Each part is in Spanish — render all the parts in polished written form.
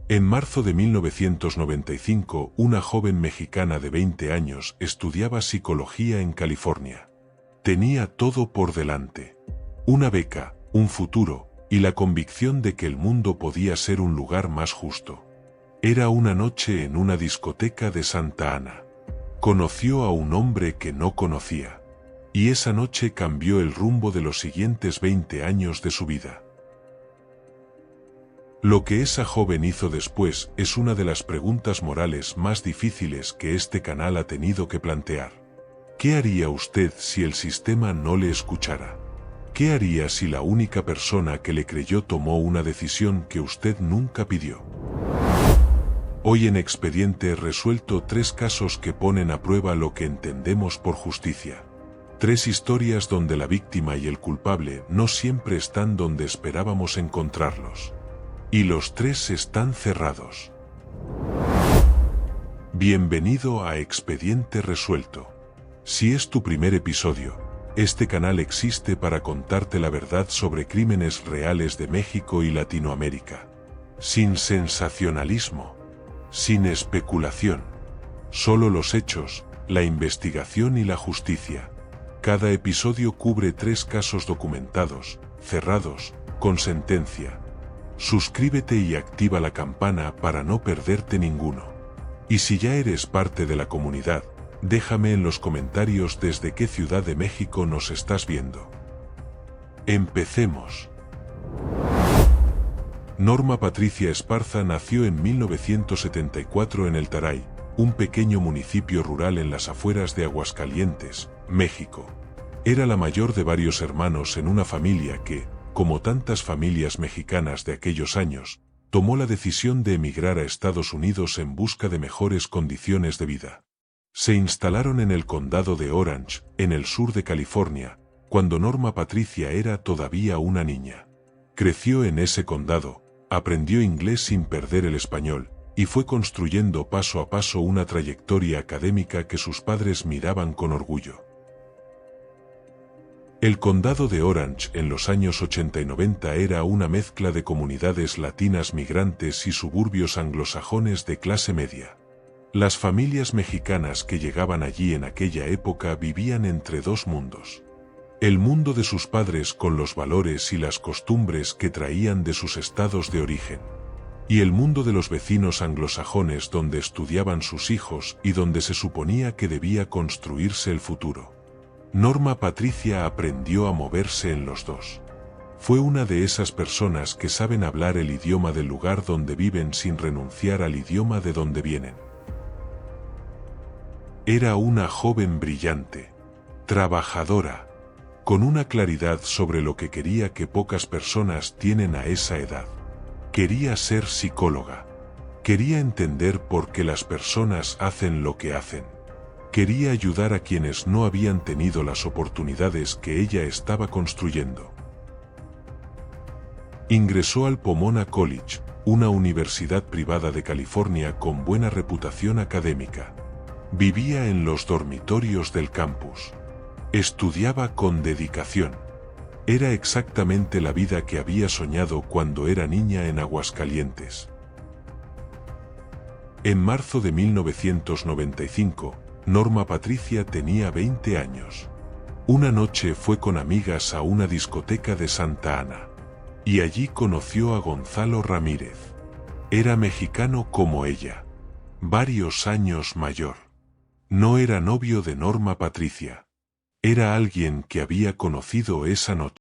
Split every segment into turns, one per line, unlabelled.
En marzo de 1995, una joven mexicana de 20 años estudiaba psicología en California. Tenía todo por delante. Una beca, un futuro, y la convicción de que el mundo podía ser un lugar más justo. Era una noche en una discoteca de Santa Ana. Conoció a un hombre que no conocía. Y esa noche cambió el rumbo de los siguientes 20 años de su vida. Lo que esa joven hizo después es una de las preguntas morales más difíciles que este canal ha tenido que plantear. ¿Qué haría usted si el sistema no le escuchara? ¿Qué haría si la única persona que le creyó tomó una decisión que usted nunca pidió? Hoy en Expediente Resuelto, 3 casos que ponen a prueba lo que entendemos por justicia. 3 historias donde la víctima y el culpable no siempre están donde esperábamos encontrarlos. Y los 3 están cerrados. Bienvenido a Expediente Resuelto. Si es tu primer episodio, este canal existe para contarte la verdad sobre crímenes reales de México y Latinoamérica. Sin sensacionalismo, sin especulación. Solo los hechos, la investigación y la justicia. Cada episodio cubre 3 casos documentados, cerrados, con sentencia. Suscríbete y activa la campana para no perderte ninguno. Y si ya eres parte de la comunidad, déjame en los comentarios desde qué ciudad de México nos estás viendo. Empecemos. Norma Patricia Esparza nació en 1974 en El Taray, un pequeño municipio rural en las afueras de Aguascalientes, México. Era la mayor de varios hermanos en una familia que, como tantas familias mexicanas de aquellos años, tomó la decisión de emigrar a Estados Unidos en busca de mejores condiciones de vida. Se instalaron en el condado de Orange, en el sur de California, cuando Norma Patricia era todavía una niña. Creció en ese condado, aprendió inglés sin perder el español, y fue construyendo paso a paso una trayectoria académica que sus padres miraban con orgullo. El condado de Orange en los años 80 y 90 era una mezcla de comunidades latinas migrantes y suburbios anglosajones de clase media. Las familias mexicanas que llegaban allí en aquella época vivían entre 2 mundos. El mundo de sus padres con los valores y las costumbres que traían de sus estados de origen. Y el mundo de los vecinos anglosajones donde estudiaban sus hijos y donde se suponía que debía construirse el futuro. Norma Patricia aprendió a moverse en los 2. Fue una de esas personas que saben hablar el idioma del lugar donde viven sin renunciar al idioma de donde vienen. Era una joven brillante, trabajadora, con una claridad sobre lo que quería que pocas personas tienen a esa edad. Quería ser psicóloga. Quería entender por qué las personas hacen lo que hacen. Quería ayudar a quienes no habían tenido las oportunidades que ella estaba construyendo. Ingresó al Pomona College, una universidad privada de California con buena reputación académica. Vivía en los dormitorios del campus. Estudiaba con dedicación. Era exactamente la vida que había soñado cuando era niña en Aguascalientes. En marzo de 1995, Norma Patricia tenía 20 años. Una noche fue con amigas a una discoteca de Santa Ana. Y allí conoció a Gonzalo Ramírez. Era mexicano como ella. Varios años mayor. No era novio de Norma Patricia. Era alguien que había conocido esa noche.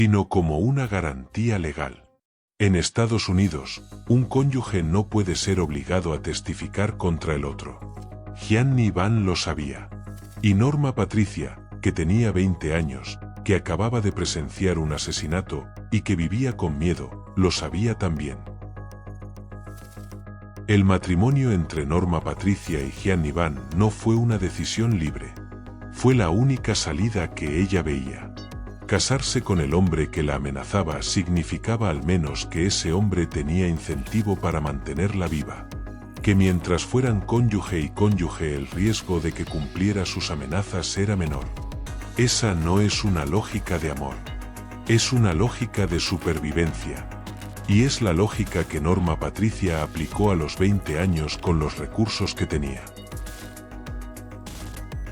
sino como una garantía legal. En Estados Unidos, un cónyuge no puede ser obligado a testificar contra el otro. Gianni Van lo sabía. Y Norma Patricia, que tenía 20 años, que acababa de presenciar un asesinato y que vivía con miedo, lo sabía también. El matrimonio entre Norma Patricia y Gianni Van no fue una decisión libre. Fue la única salida que ella veía. Casarse con el hombre que la amenazaba significaba al menos que ese hombre tenía incentivo para mantenerla viva. Que mientras fueran cónyuge y cónyuge el riesgo de que cumpliera sus amenazas era menor. Esa no es una lógica de amor. Es una lógica de supervivencia. Y es la lógica que Norma Patricia aplicó a los 20 años con los recursos que tenía.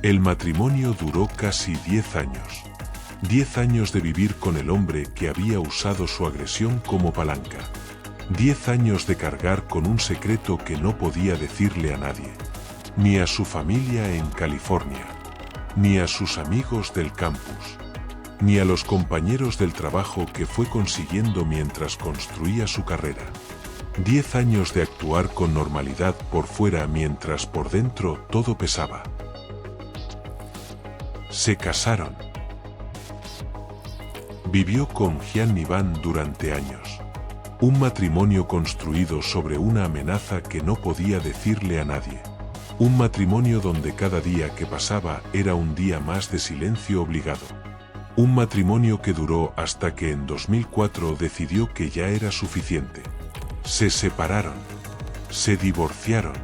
El matrimonio duró casi 10 años. 10 años de vivir con el hombre que había usado su agresión como palanca. 10 años de cargar con un secreto que no podía decirle a nadie. Ni a su familia en California. Ni a sus amigos del campus. Ni a los compañeros del trabajo que fue consiguiendo mientras construía su carrera. 10 años de actuar con normalidad por fuera mientras por dentro todo pesaba. Se casaron. Vivió con Gianni Van durante años. Un matrimonio construido sobre una amenaza que no podía decirle a nadie. Un matrimonio donde cada día que pasaba era un día más de silencio obligado. Un matrimonio que duró hasta que en 2004 decidió que ya era suficiente. Se separaron. Se divorciaron.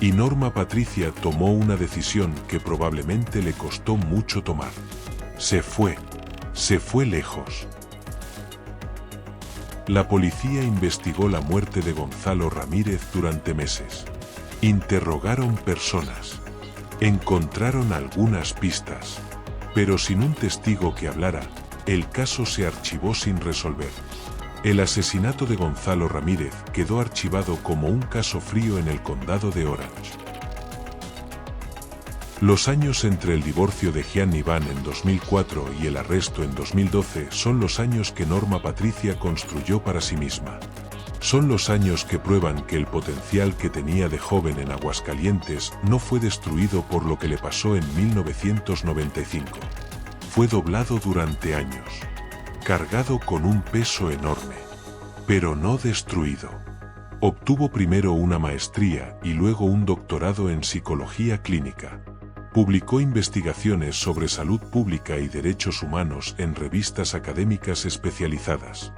Y Norma Patricia tomó una decisión que probablemente le costó mucho tomar. Se fue. Se fue lejos. La policía investigó la muerte de Gonzalo Ramírez durante meses. Interrogaron personas. Encontraron algunas pistas. Pero sin un testigo que hablara, el caso se archivó sin resolver. El asesinato de Gonzalo Ramírez quedó archivado como un caso frío en el condado de Orange. Los años entre el divorcio de Gianni Van en 2004 y el arresto en 2012 son los años que Norma Patricia construyó para sí misma. Son los años que prueban que el potencial que tenía de joven en Aguascalientes no fue destruido por lo que le pasó en 1995. Fue doblado durante años. Cargado con un peso enorme. Pero no destruido. Obtuvo primero una maestría y luego un doctorado en psicología clínica. Publicó investigaciones sobre salud pública y derechos humanos en revistas académicas especializadas.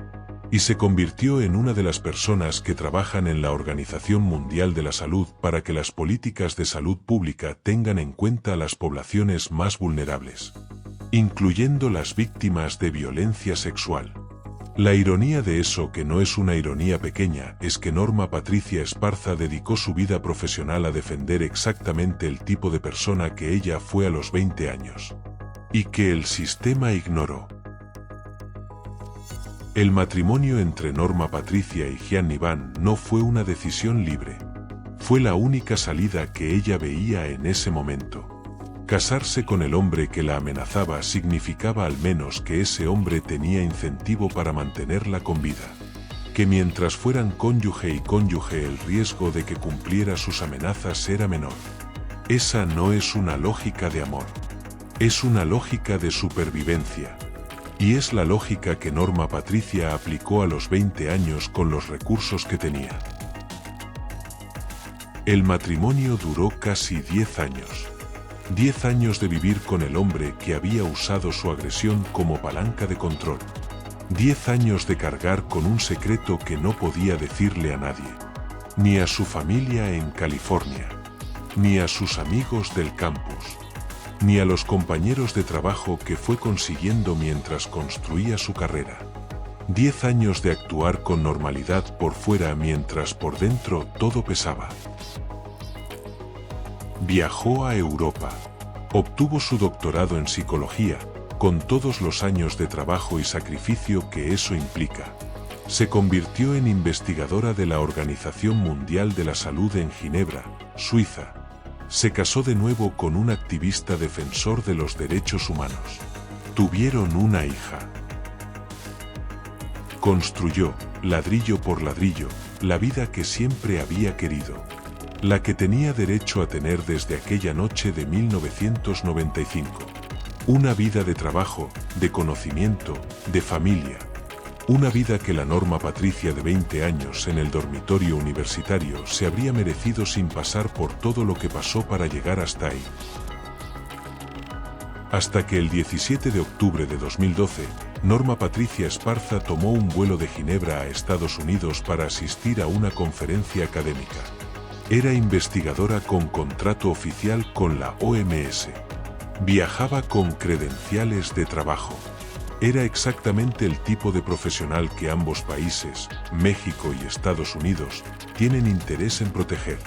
Y se convirtió en una de las personas que trabajan en la Organización Mundial de la Salud para que las políticas de salud pública tengan en cuenta a las poblaciones más vulnerables, incluyendo las víctimas de violencia sexual. La ironía de eso, que no es una ironía pequeña, es que Norma Patricia Esparza dedicó su vida profesional a defender exactamente el tipo de persona que ella fue a los 20 años. Y que el sistema ignoró. El matrimonio entre Norma Patricia y Gianni Van no fue una decisión libre. Fue la única salida que ella veía en ese momento. Casarse con el hombre que la amenazaba significaba al menos que ese hombre tenía incentivo para mantenerla con vida. Que mientras fueran cónyuge y cónyuge el riesgo de que cumpliera sus amenazas era menor. Esa no es una lógica de amor. Es una lógica de supervivencia. Y es la lógica que Norma Patricia aplicó a los 20 años con los recursos que tenía. El matrimonio duró casi 10 años. 10 años de vivir con el hombre que había usado su agresión como palanca de control. 10 años de cargar con un secreto que no podía decirle a nadie. Ni a su familia en California. Ni a sus amigos del campus. Ni a los compañeros de trabajo que fue consiguiendo mientras construía su carrera. 10 años de actuar con normalidad por fuera mientras por dentro todo pesaba. Viajó a Europa. Obtuvo su doctorado en psicología, con todos los años de trabajo y sacrificio que eso implica. Se convirtió en investigadora de la Organización Mundial de la Salud en Ginebra, Suiza. Se casó de nuevo con un activista defensor de los derechos humanos. Tuvieron una hija. Construyó, ladrillo por ladrillo, la vida que siempre había querido. La que tenía derecho a tener desde aquella noche de 1995. Una vida de trabajo, de conocimiento, de familia. Una vida que la Norma Patricia de 20 años en el dormitorio universitario se habría merecido sin pasar por todo lo que pasó para llegar hasta ahí. Hasta que el 17 de octubre de 2012, Norma Patricia Esparza tomó un vuelo de Ginebra a Estados Unidos para asistir a una conferencia académica. Era investigadora con contrato oficial con la OMS. Viajaba con credenciales de trabajo. Era exactamente el tipo de profesional que ambos países, México y Estados Unidos, tienen interés en proteger.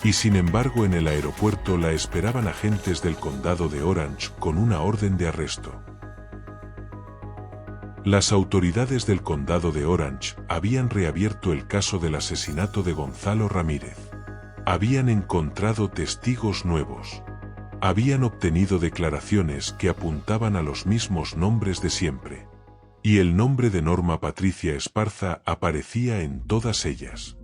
Y sin embargo en el aeropuerto la esperaban agentes del condado de Orange con una orden de arresto. Las autoridades del condado de Orange habían reabierto el caso del asesinato de Gonzalo Ramírez. Habían encontrado testigos nuevos. Habían obtenido declaraciones que apuntaban a los mismos nombres de siempre. Y el nombre de Norma Patricia Esparza aparecía en todas ellas.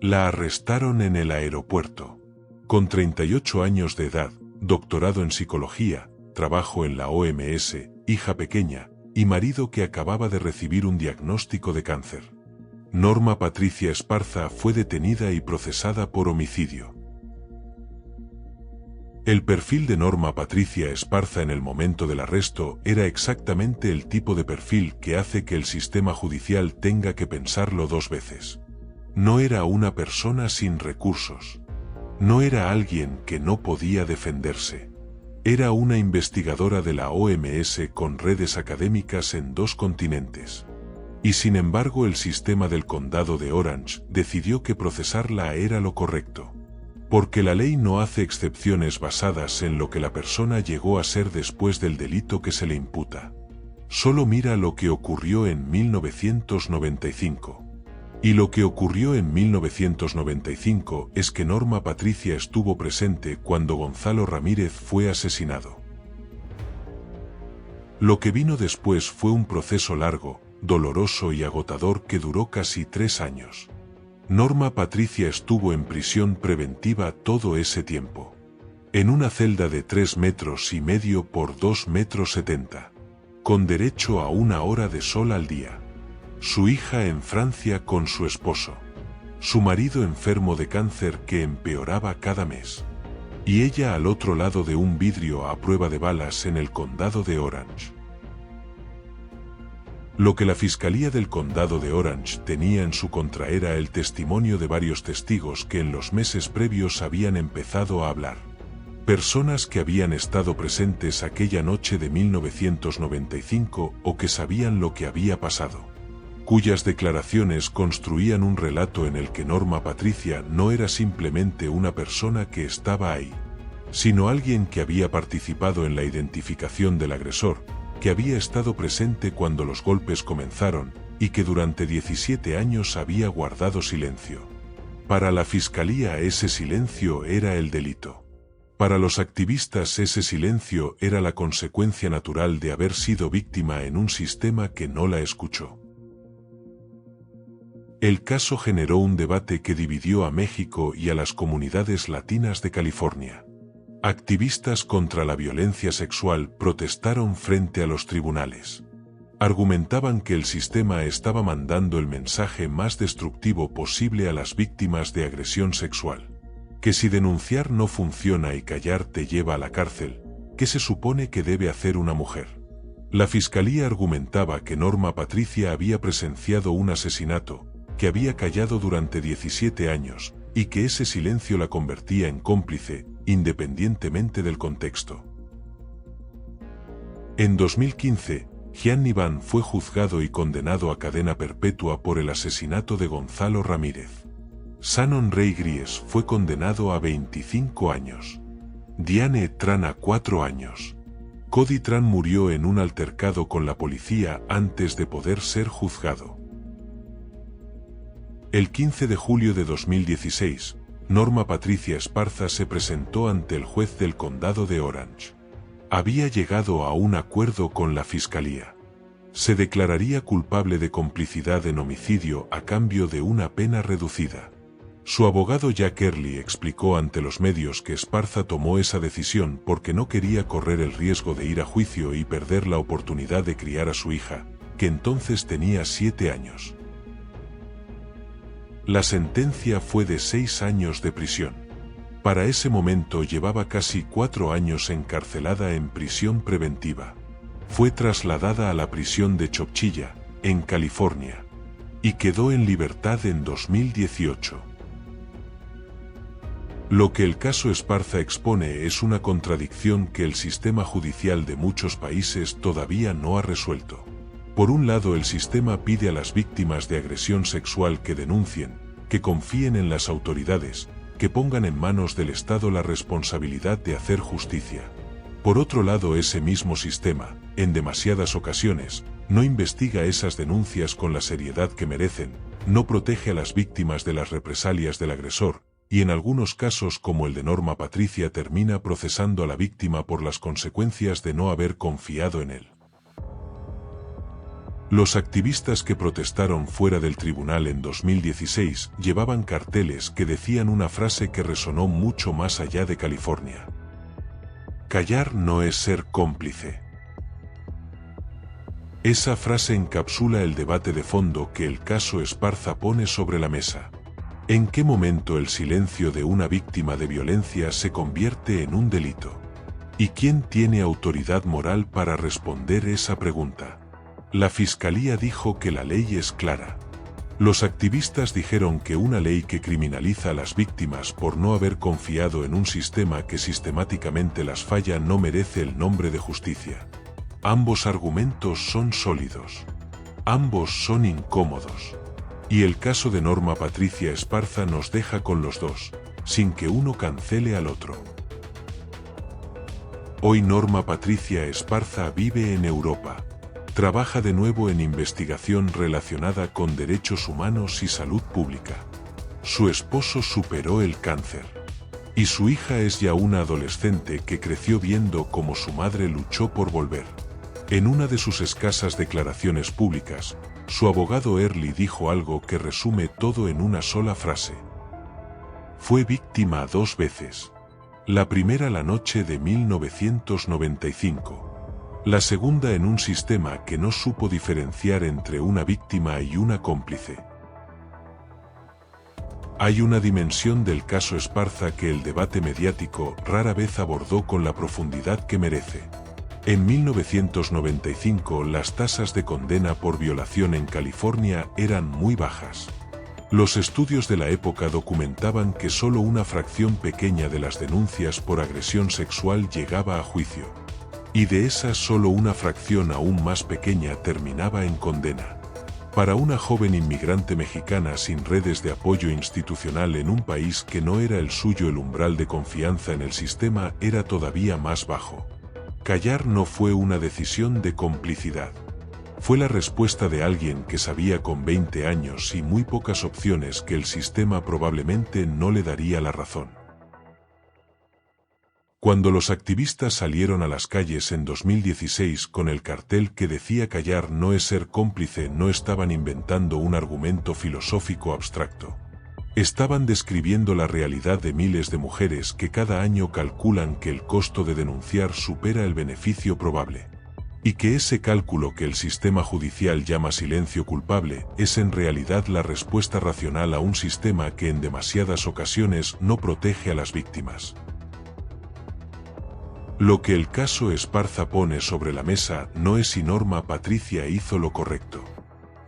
La arrestaron en el aeropuerto. Con 38 años de edad, doctorado en psicología, trabajo en la OMS, hija pequeña, y marido que acababa de recibir un diagnóstico de cáncer. Norma Patricia Esparza fue detenida y procesada por homicidio. El perfil de Norma Patricia Esparza en el momento del arresto era exactamente el tipo de perfil que hace que el sistema judicial tenga que pensarlo dos veces. No era una persona sin recursos. No era alguien que no podía defenderse. Era una investigadora de la OMS con redes académicas en 2 continentes. Y sin embargo el sistema del condado de Orange decidió que procesarla era lo correcto. Porque la ley no hace excepciones basadas en lo que la persona llegó a ser después del delito que se le imputa. Solo mira lo que ocurrió en 1995. Y lo que ocurrió en 1995 es que Norma Patricia estuvo presente cuando Gonzalo Ramírez fue asesinado. Lo que vino después fue un proceso largo, doloroso y agotador que duró casi 3 años. Norma Patricia estuvo en prisión preventiva todo ese tiempo. En una celda de 3,5 metros por 2,70 metros. Con derecho a 1 hora de sol al día. Su hija en Francia con su esposo. Su marido enfermo de cáncer que empeoraba cada mes. Y ella al otro lado de un vidrio a prueba de balas en el condado de Orange. Lo que la Fiscalía del Condado de Orange tenía en su contra era el testimonio de varios testigos que en los meses previos habían empezado a hablar. Personas que habían estado presentes aquella noche de 1995 o que sabían lo que había pasado. Cuyas declaraciones construían un relato en el que Norma Patricia no era simplemente una persona que estaba ahí, sino alguien que había participado en la identificación del agresor, que había estado presente cuando los golpes comenzaron, y que durante 17 años había guardado silencio. Para la Fiscalía ese silencio era el delito. Para los activistas ese silencio era la consecuencia natural de haber sido víctima en un sistema que no la escuchó. El caso generó un debate que dividió a México y a las comunidades latinas de California. Activistas contra la violencia sexual protestaron frente a los tribunales. Argumentaban que el sistema estaba mandando el mensaje más destructivo posible a las víctimas de agresión sexual. Que si denunciar no funciona y callar te lleva a la cárcel, ¿qué se supone que debe hacer una mujer? La Fiscalía argumentaba que Norma Patricia había presenciado un asesinato, que había callado durante 17 años, y que ese silencio la convertía en cómplice, independientemente del contexto. En 2015, Gianni Van fue juzgado y condenado a cadena perpetua por el asesinato de Gonzalo Ramírez. Shannon Ray Gries fue condenado a 25 años. Diane Tran a 4 años. Cody Tran murió en un altercado con la policía antes de poder ser juzgado. El 15 de julio de 2016, Norma Patricia Esparza se presentó ante el juez del condado de Orange. Había llegado a un acuerdo con la Fiscalía. Se declararía culpable de complicidad en homicidio a cambio de una pena reducida. Su abogado Jack Early explicó ante los medios que Esparza tomó esa decisión porque no quería correr el riesgo de ir a juicio y perder la oportunidad de criar a su hija, que entonces tenía 7 años. La sentencia fue de 6 años de prisión. Para ese momento llevaba casi 4 años encarcelada en prisión preventiva. Fue trasladada a la prisión de Chowchilla, en California, y quedó en libertad en 2018. Lo que el caso Esparza expone es una contradicción que el sistema judicial de muchos países todavía no ha resuelto. Por un lado, el sistema pide a las víctimas de agresión sexual que denuncien, que confíen en las autoridades, que pongan en manos del Estado la responsabilidad de hacer justicia. Por otro lado, ese mismo sistema, en demasiadas ocasiones, no investiga esas denuncias con la seriedad que merecen, no protege a las víctimas de las represalias del agresor, y en algunos casos como el de Norma Patricia termina procesando a la víctima por las consecuencias de no haber confiado en él. Los activistas que protestaron fuera del tribunal en 2016 llevaban carteles que decían una frase que resonó mucho más allá de California. Callar no es ser cómplice. Esa frase encapsula el debate de fondo que el caso Esparza pone sobre la mesa. ¿En qué momento el silencio de una víctima de violencia se convierte en un delito? ¿Y quién tiene autoridad moral para responder esa pregunta? La Fiscalía dijo que la ley es clara. Los activistas dijeron que una ley que criminaliza a las víctimas por no haber confiado en un sistema que sistemáticamente las falla no merece el nombre de justicia. Ambos argumentos son sólidos. Ambos son incómodos. Y el caso de Norma Patricia Esparza nos deja con los dos, sin que uno cancele al otro. Hoy Norma Patricia Esparza vive en Europa. Trabaja de nuevo en investigación relacionada con derechos humanos y salud pública. Su esposo superó el cáncer. Y su hija es ya una adolescente que creció viendo cómo su madre luchó por volver. En una de sus escasas declaraciones públicas, su abogado Early dijo algo que resume todo en una sola frase. Fue víctima 2 veces. La primera la noche de 1995. La segunda en un sistema que no supo diferenciar entre una víctima y una cómplice. Hay una dimensión del caso Esparza que el debate mediático rara vez abordó con la profundidad que merece. En 1995 las tasas de condena por violación en California eran muy bajas. Los estudios de la época documentaban que solo una fracción pequeña de las denuncias por agresión sexual llegaba a juicio. Y de esas solo una fracción aún más pequeña terminaba en condena. Para una joven inmigrante mexicana sin redes de apoyo institucional en un país que no era el suyo, el umbral de confianza en el sistema era todavía más bajo. Callar no fue una decisión de complicidad. Fue la respuesta de alguien que sabía con 20 años y muy pocas opciones que el sistema probablemente no le daría la razón. Cuando los activistas salieron a las calles en 2016 con el cartel que decía callar no es ser cómplice, no estaban inventando un argumento filosófico abstracto. Estaban describiendo la realidad de miles de mujeres que cada año calculan que el costo de denunciar supera el beneficio probable. Y que ese cálculo que el sistema judicial llama silencio culpable es en realidad la respuesta racional a un sistema que en demasiadas ocasiones no protege a las víctimas. Lo que el caso Esparza pone sobre la mesa no es si Norma Patricia hizo lo correcto.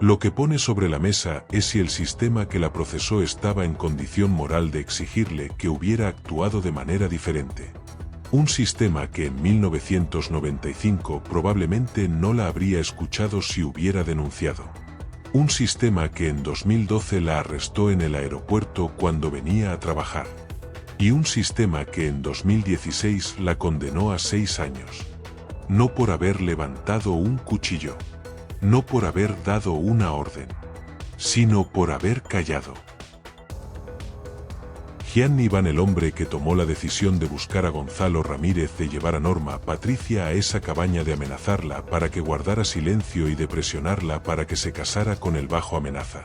Lo que pone sobre la mesa es si el sistema que la procesó estaba en condición moral de exigirle que hubiera actuado de manera diferente. Un sistema que en 1995 probablemente no la habría escuchado si hubiera denunciado. Un sistema que en 2012 la arrestó en el aeropuerto cuando venía a trabajar. Y un sistema que en 2016 la condenó a 6 años. No por haber levantado un cuchillo. No por haber dado una orden. Sino por haber callado. Gianni Van, el hombre que tomó la decisión de buscar a Gonzalo Ramírez, de llevar a Norma Patricia a esa cabaña, de amenazarla para que guardara silencio y de presionarla para que se casara con él bajo amenaza.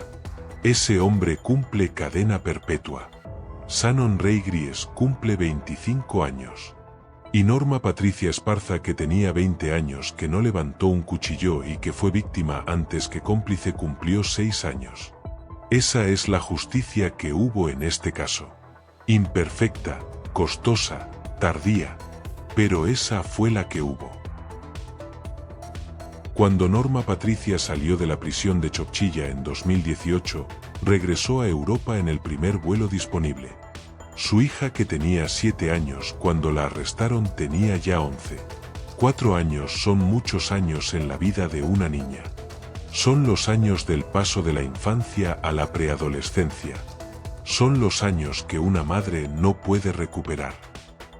Ese hombre cumple cadena perpetua. Shannon Ray Gries cumple 25 años. Y Norma Patricia Esparza, que tenía 20 años, que no levantó un cuchillo y que fue víctima antes que cómplice, cumplió 6 años. Esa es la justicia que hubo en este caso. Imperfecta, costosa, tardía, pero esa fue la que hubo. Cuando Norma Patricia salió de la prisión de Chowchilla en 2018, regresó a Europa en el primer vuelo disponible. Su hija, que tenía 7 años cuando la arrestaron, tenía ya 11. 4 años son muchos años en la vida de una niña. Son los años del paso de la infancia a la preadolescencia. Son los años que una madre no puede recuperar.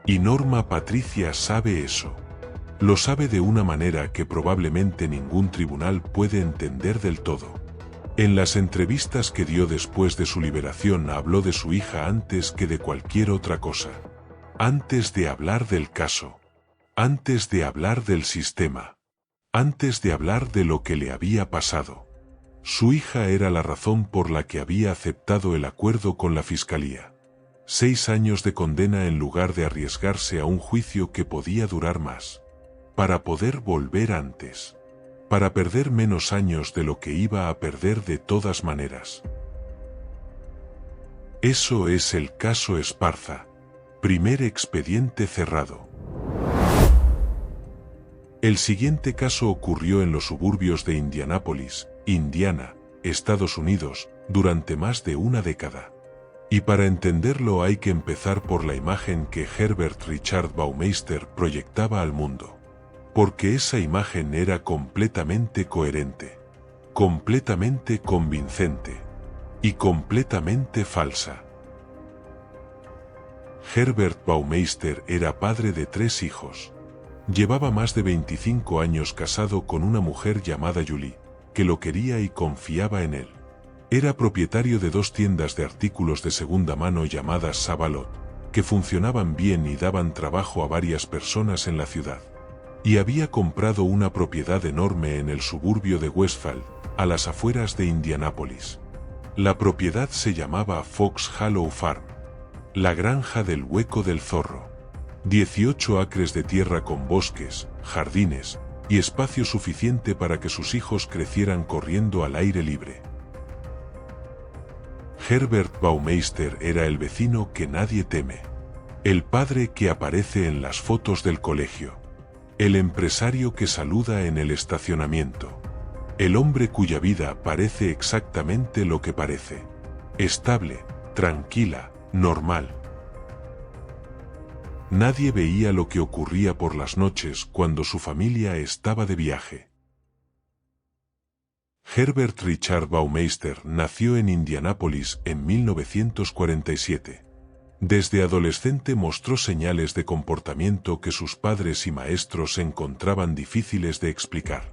Y Norma Patricia sabe eso. Lo sabe de una manera que probablemente ningún tribunal puede entender del todo. En las entrevistas que dio después de su liberación, habló de su hija antes que de cualquier otra cosa. Antes de hablar del caso. Antes de hablar del sistema. Antes de hablar de lo que le había pasado. Su hija era la razón por la que había aceptado el acuerdo con la fiscalía. 6 años de condena en lugar de arriesgarse a un juicio que podía durar más. Para poder volver antes. Para perder menos años de lo que iba a perder de todas maneras. Eso es el caso Esparza. Primer expediente cerrado. El siguiente caso ocurrió en los suburbios de Indianápolis, Indiana, Estados Unidos, durante más de una década. Y para entenderlo hay que empezar por la imagen que Herbert Richard Baumeister proyectaba al mundo. Porque esa imagen era completamente coherente, completamente convincente y completamente falsa. Herbert Baumeister era padre de 3 hijos. Llevaba más de 25 años casado con una mujer llamada Julie, que lo quería y confiaba en él. Era propietario de 2 tiendas de artículos de segunda mano llamadas Savalot, que funcionaban bien y daban trabajo a varias personas en la ciudad. Y había comprado una propiedad enorme en el suburbio de Westfield, a las afueras de Indianápolis. La propiedad se llamaba Fox Hollow Farm, la granja del hueco del zorro. 18 acres de tierra con bosques, jardines y espacio suficiente para que sus hijos crecieran corriendo al aire libre. Herbert Baumeister era el vecino que nadie teme. El padre que aparece en las fotos del colegio. El empresario que saluda en el estacionamiento. El hombre cuya vida parece exactamente lo que parece. Estable, tranquila, normal. Nadie veía lo que ocurría por las noches cuando su familia estaba de viaje. Herbert Richard Baumeister nació en Indianápolis en 1947. Desde adolescente mostró señales de comportamiento que sus padres y maestros encontraban difíciles de explicar.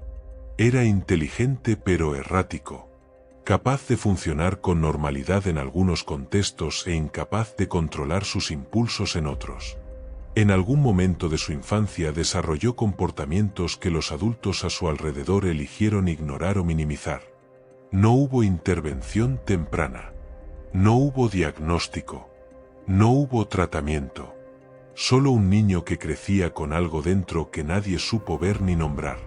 Era inteligente pero errático. Capaz de funcionar con normalidad en algunos contextos e incapaz de controlar sus impulsos en otros. En algún momento de su infancia desarrolló comportamientos que los adultos a su alrededor eligieron ignorar o minimizar. No hubo intervención temprana. No hubo diagnóstico. No hubo tratamiento. Solo un niño que crecía con algo dentro que nadie supo ver ni nombrar.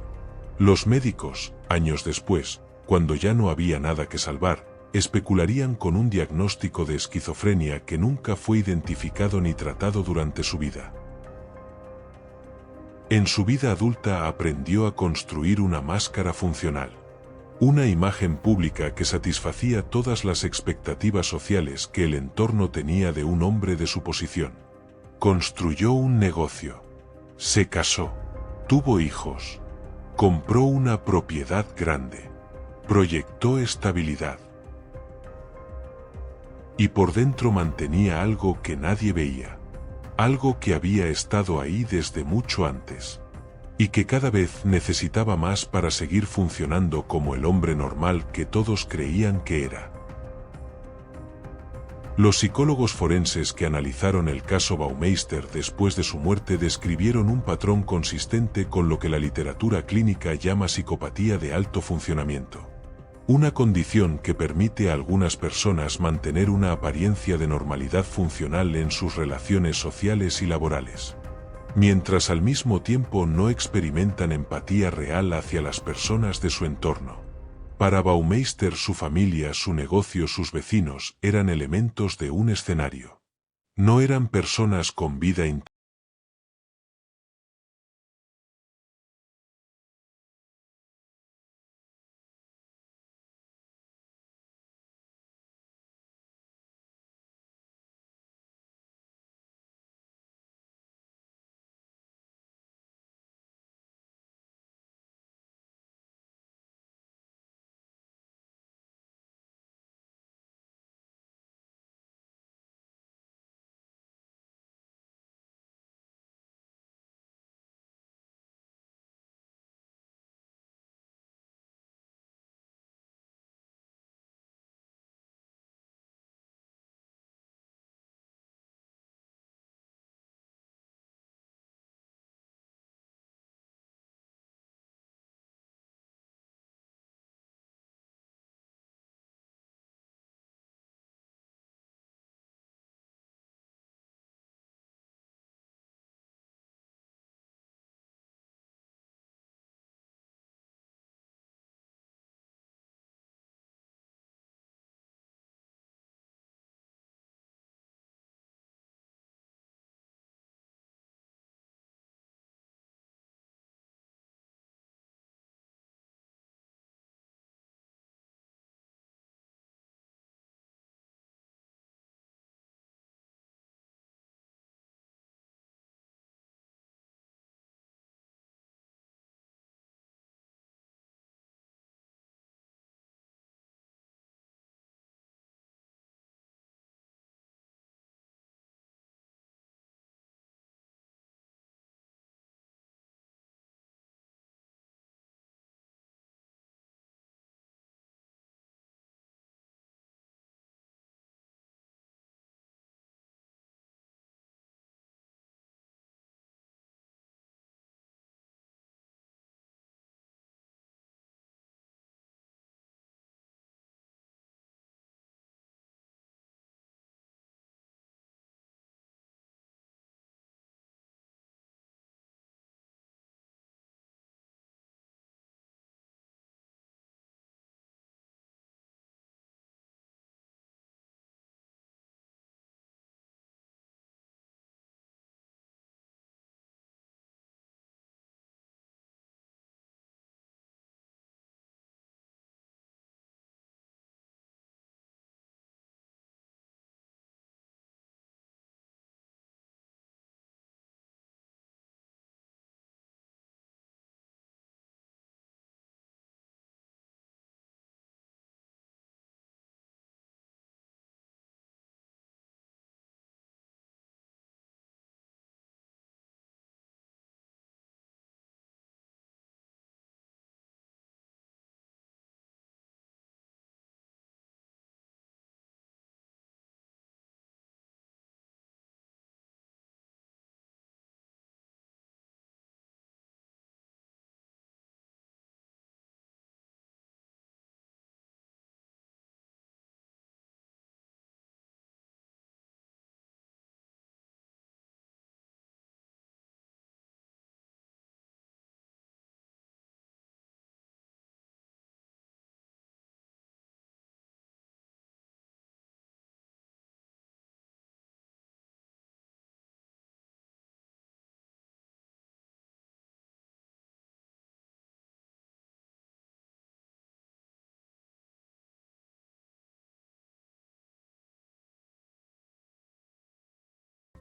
Los médicos, años después, cuando ya no había nada que salvar, especularían con un diagnóstico de esquizofrenia que nunca fue identificado ni tratado durante su vida. En su vida adulta aprendió a construir una máscara funcional. Una imagen pública que satisfacía todas las expectativas sociales que el entorno tenía de un hombre de su posición. Construyó un negocio. Se casó. Tuvo hijos. Compró una propiedad grande. Proyectó estabilidad. Y por dentro mantenía algo que nadie veía. Algo que había estado ahí desde mucho antes. Y que cada vez necesitaba más para seguir funcionando como el hombre normal que todos creían que era. Los psicólogos forenses que analizaron el caso Baumeister después de su muerte describieron un patrón consistente con lo que la literatura clínica llama psicopatía de alto funcionamiento. Una condición que permite a algunas personas mantener una apariencia de normalidad funcional en sus relaciones sociales y laborales, mientras al mismo tiempo no experimentan empatía real hacia las personas de su entorno. Para Baumeister, su familia, su negocio, sus vecinos eran elementos de un escenario. No eran personas con vida interna.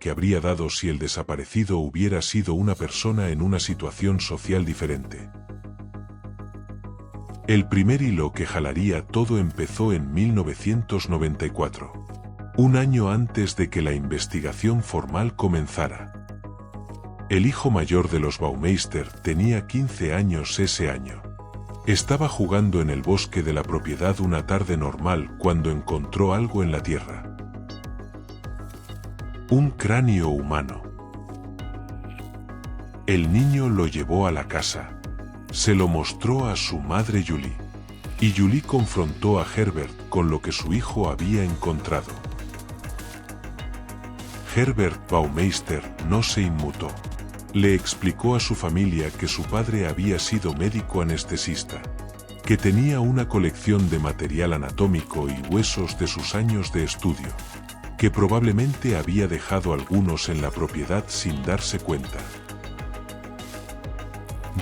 Que habría dado si el desaparecido hubiera sido una persona en una situación social diferente. El primer hilo que jalaría todo empezó en 1994, un año antes de que la investigación formal comenzara. El hijo mayor de los Baumeister tenía 15 años ese año. Estaba jugando en el bosque de la propiedad una tarde normal cuando encontró algo en la tierra. Un cráneo humano. El niño lo llevó a la casa. Se lo mostró a su madre Julie. Y Julie confrontó a Herbert con lo que su hijo había encontrado. Herbert Baumeister no se inmutó. Le explicó a su familia que su padre había sido médico anestesista, que tenía una colección de material anatómico y huesos de sus años de estudio, que probablemente había dejado algunos en la propiedad sin darse cuenta.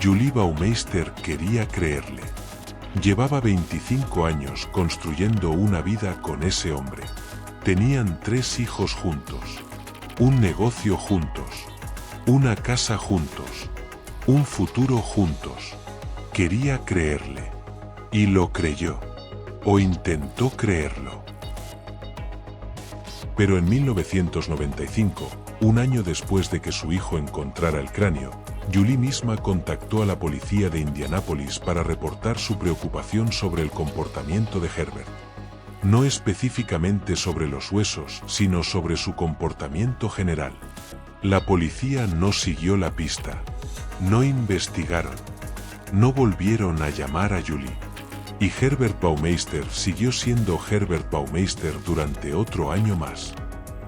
Julie Baumeister quería creerle. Llevaba 25 años construyendo una vida con ese hombre. Tenían 3 hijos juntos, un negocio juntos, una casa juntos, un futuro juntos. Quería creerle. Y lo creyó. O intentó creerlo. Pero en 1995, un año después de que su hijo encontrara el cráneo, Julie misma contactó a la policía de Indianápolis para reportar su preocupación sobre el comportamiento de Herbert. No específicamente sobre los huesos, sino sobre su comportamiento general. La policía no siguió la pista. No investigaron. No volvieron a llamar a Julie. Y Herbert Baumeister siguió siendo Herbert Baumeister durante otro año más.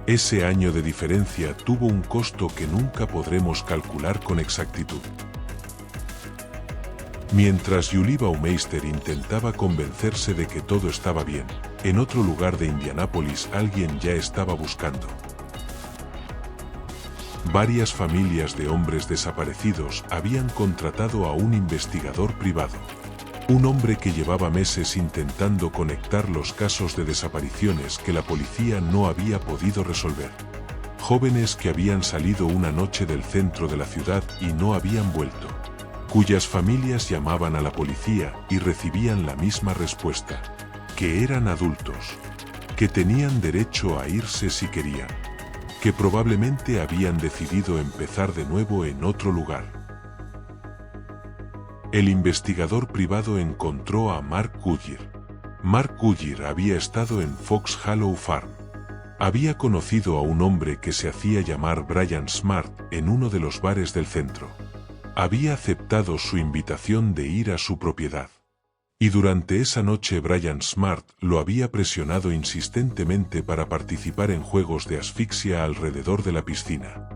Ese año de diferencia tuvo un costo que nunca podremos calcular con exactitud. Mientras Julie Baumeister intentaba convencerse de que todo estaba bien, en otro lugar de Indianápolis alguien ya estaba buscando. Varias familias de hombres desaparecidos habían contratado a un investigador privado. Un hombre que llevaba meses intentando conectar los casos de desapariciones que la policía no había podido resolver. Jóvenes que habían salido una noche del centro de la ciudad y no habían vuelto, cuyas familias llamaban a la policía y recibían la misma respuesta, que eran adultos, que tenían derecho a irse si querían, que probablemente habían decidido empezar de nuevo en otro lugar. El investigador privado encontró a Mark Goodyear. Mark Goodyear había estado en Fox Hollow Farm. Había conocido a un hombre que se hacía llamar Brian Smart en uno de los bares del centro. Había aceptado su invitación de ir a su propiedad. Y durante esa noche Brian Smart lo había presionado insistentemente para participar en juegos de asfixia alrededor de la piscina.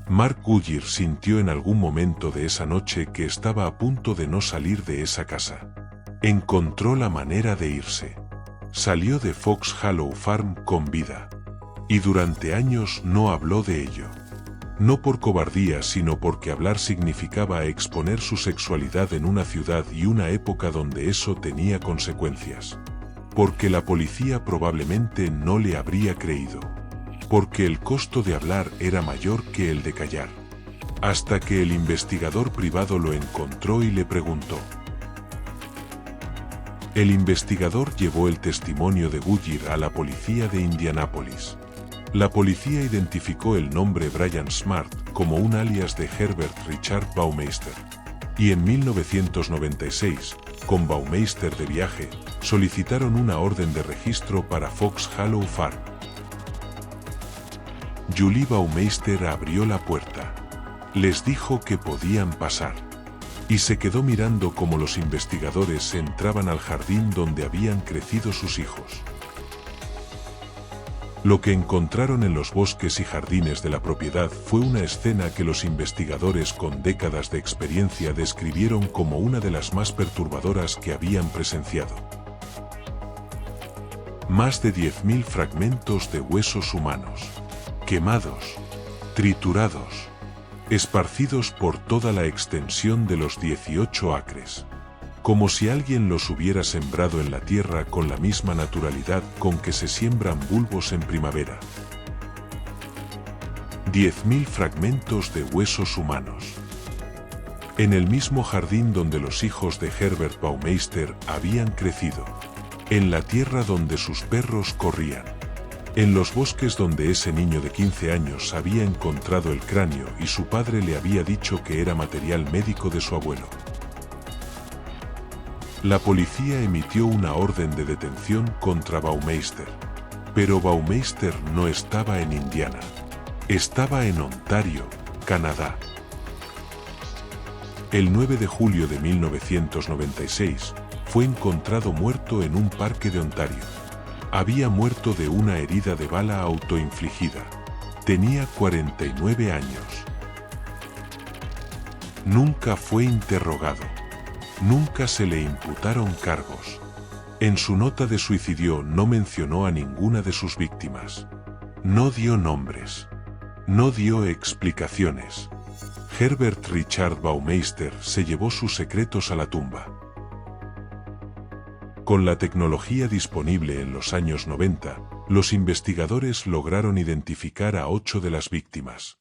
Mark Goodyear sintió en algún momento de esa noche que estaba a punto de no salir de esa casa. Encontró la manera de irse. Salió de Fox Hollow Farm con vida. Y durante años no habló de ello. No por cobardía, sino porque hablar significaba exponer su sexualidad en una ciudad y una época donde eso tenía consecuencias. Porque la policía probablemente no le habría creído. Porque el costo de hablar era mayor que el de callar. Hasta que el investigador privado lo encontró y le preguntó. El investigador llevó el testimonio de Goodyear a la policía de Indianápolis. La policía identificó el nombre Brian Smart como un alias de Herbert Richard Baumeister. Y en 1996, con Baumeister de viaje, solicitaron una orden de registro para Fox Hollow Farm. Julie Baumeister abrió la puerta. Les dijo que podían pasar. Y se quedó mirando cómo los investigadores entraban al jardín donde habían crecido sus hijos. Lo que encontraron en los bosques y jardines de la propiedad fue una escena que los investigadores con décadas de experiencia describieron como una de las más perturbadoras que habían presenciado. Más de 10.000 fragmentos de huesos humanos, quemados, triturados, esparcidos por toda la extensión de los 18 acres. Como si alguien los hubiera sembrado en la tierra con la misma naturalidad con que se siembran bulbos en primavera. 10.000 fragmentos de huesos humanos. En el mismo jardín donde los hijos de Herbert Baumeister habían crecido. En la tierra donde sus perros corrían. En los bosques donde ese niño de 15 años había encontrado el cráneo y su padre le había dicho que era material médico de su abuelo. La policía emitió una orden de detención contra Baumeister. Pero Baumeister no estaba en Indiana. Estaba en Ontario, Canadá. El 9 de julio de 1996, fue encontrado muerto en un parque de Ontario. Había muerto de una herida de bala autoinfligida. Tenía 49 años. Nunca fue interrogado. Nunca se le imputaron cargos. En su nota de suicidio no mencionó a ninguna de sus víctimas. No dio nombres. No dio explicaciones. Herbert Richard Baumeister se llevó sus secretos a la tumba. Con la tecnología disponible en los años 90, los investigadores lograron identificar a 8 de las víctimas.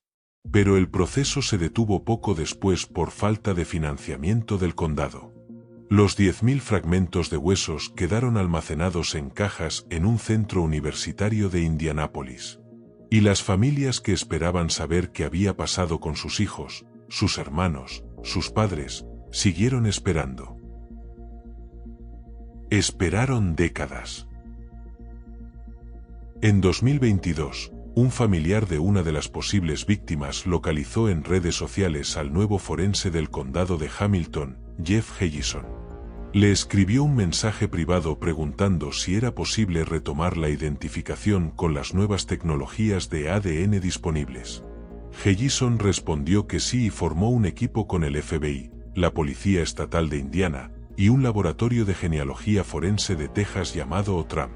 Pero el proceso se detuvo poco después por falta de financiamiento del condado. Los 10.000 fragmentos de huesos quedaron almacenados en cajas en un centro universitario de Indianápolis. Y las familias que esperaban saber qué había pasado con sus hijos, sus hermanos, sus padres, siguieron esperando. Esperaron décadas. En 2022, un familiar de una de las posibles víctimas localizó en redes sociales al nuevo forense del condado de Hamilton, Jeff Hellison. Le escribió un mensaje privado preguntando si era posible retomar la identificación con las nuevas tecnologías de ADN disponibles. Hellison respondió que sí y formó un equipo con el FBI, la Policía Estatal de Indiana, y un laboratorio de genealogía forense de Texas llamado OTRAM.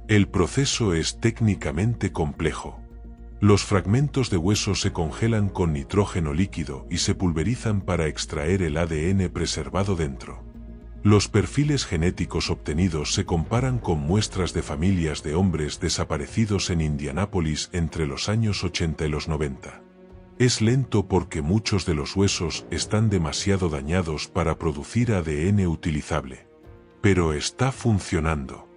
El proceso es técnicamente complejo. Los fragmentos de hueso se congelan con nitrógeno líquido y se pulverizan para extraer el ADN preservado dentro. Los perfiles genéticos obtenidos se comparan con muestras de familias de hombres desaparecidos en Indianápolis entre los años 80 y los 90. Es lento porque muchos de los huesos están demasiado dañados para producir ADN utilizable. Pero está funcionando.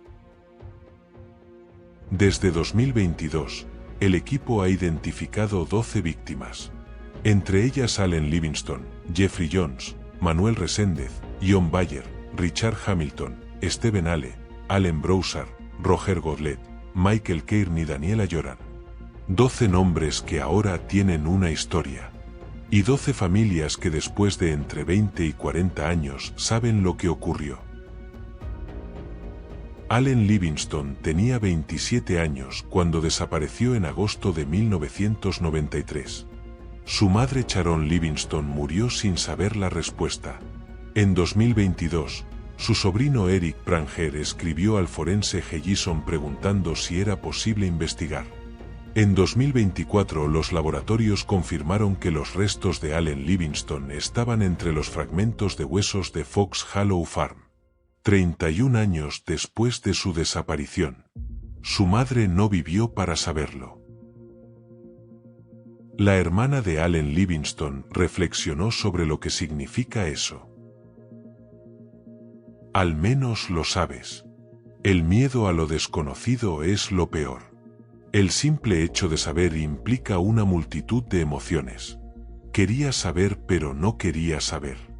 Desde 2022, el equipo ha identificado 12 víctimas. Entre ellas Allen Livingston, Jeffrey Jones, Manuel Reséndez, John Bayer, Richard Hamilton, Stephen Ale, Allen Broussard, Roger Godlet, Michael Kearney y Daniela Joran. 12 nombres que ahora tienen una historia. Y 12 familias que después de entre 20 y 40 años saben lo que ocurrió. Allen Livingston tenía 27 años cuando desapareció en agosto de 1993. Su madre Sharon Livingston murió sin saber la respuesta. En 2022, su sobrino Eric Pranger escribió al forense Hellison preguntando si era posible investigar. En 2024 los laboratorios confirmaron que los restos de Allen Livingston estaban entre los fragmentos de huesos de Fox Hollow Farm. 31 años después de su desaparición. Su madre no vivió para saberlo. La hermana de Allen Livingston reflexionó sobre lo que significa eso. Al menos lo sabes. El miedo a lo desconocido es lo peor. El simple hecho de saber implica una multitud de emociones. Quería saber pero no quería saber.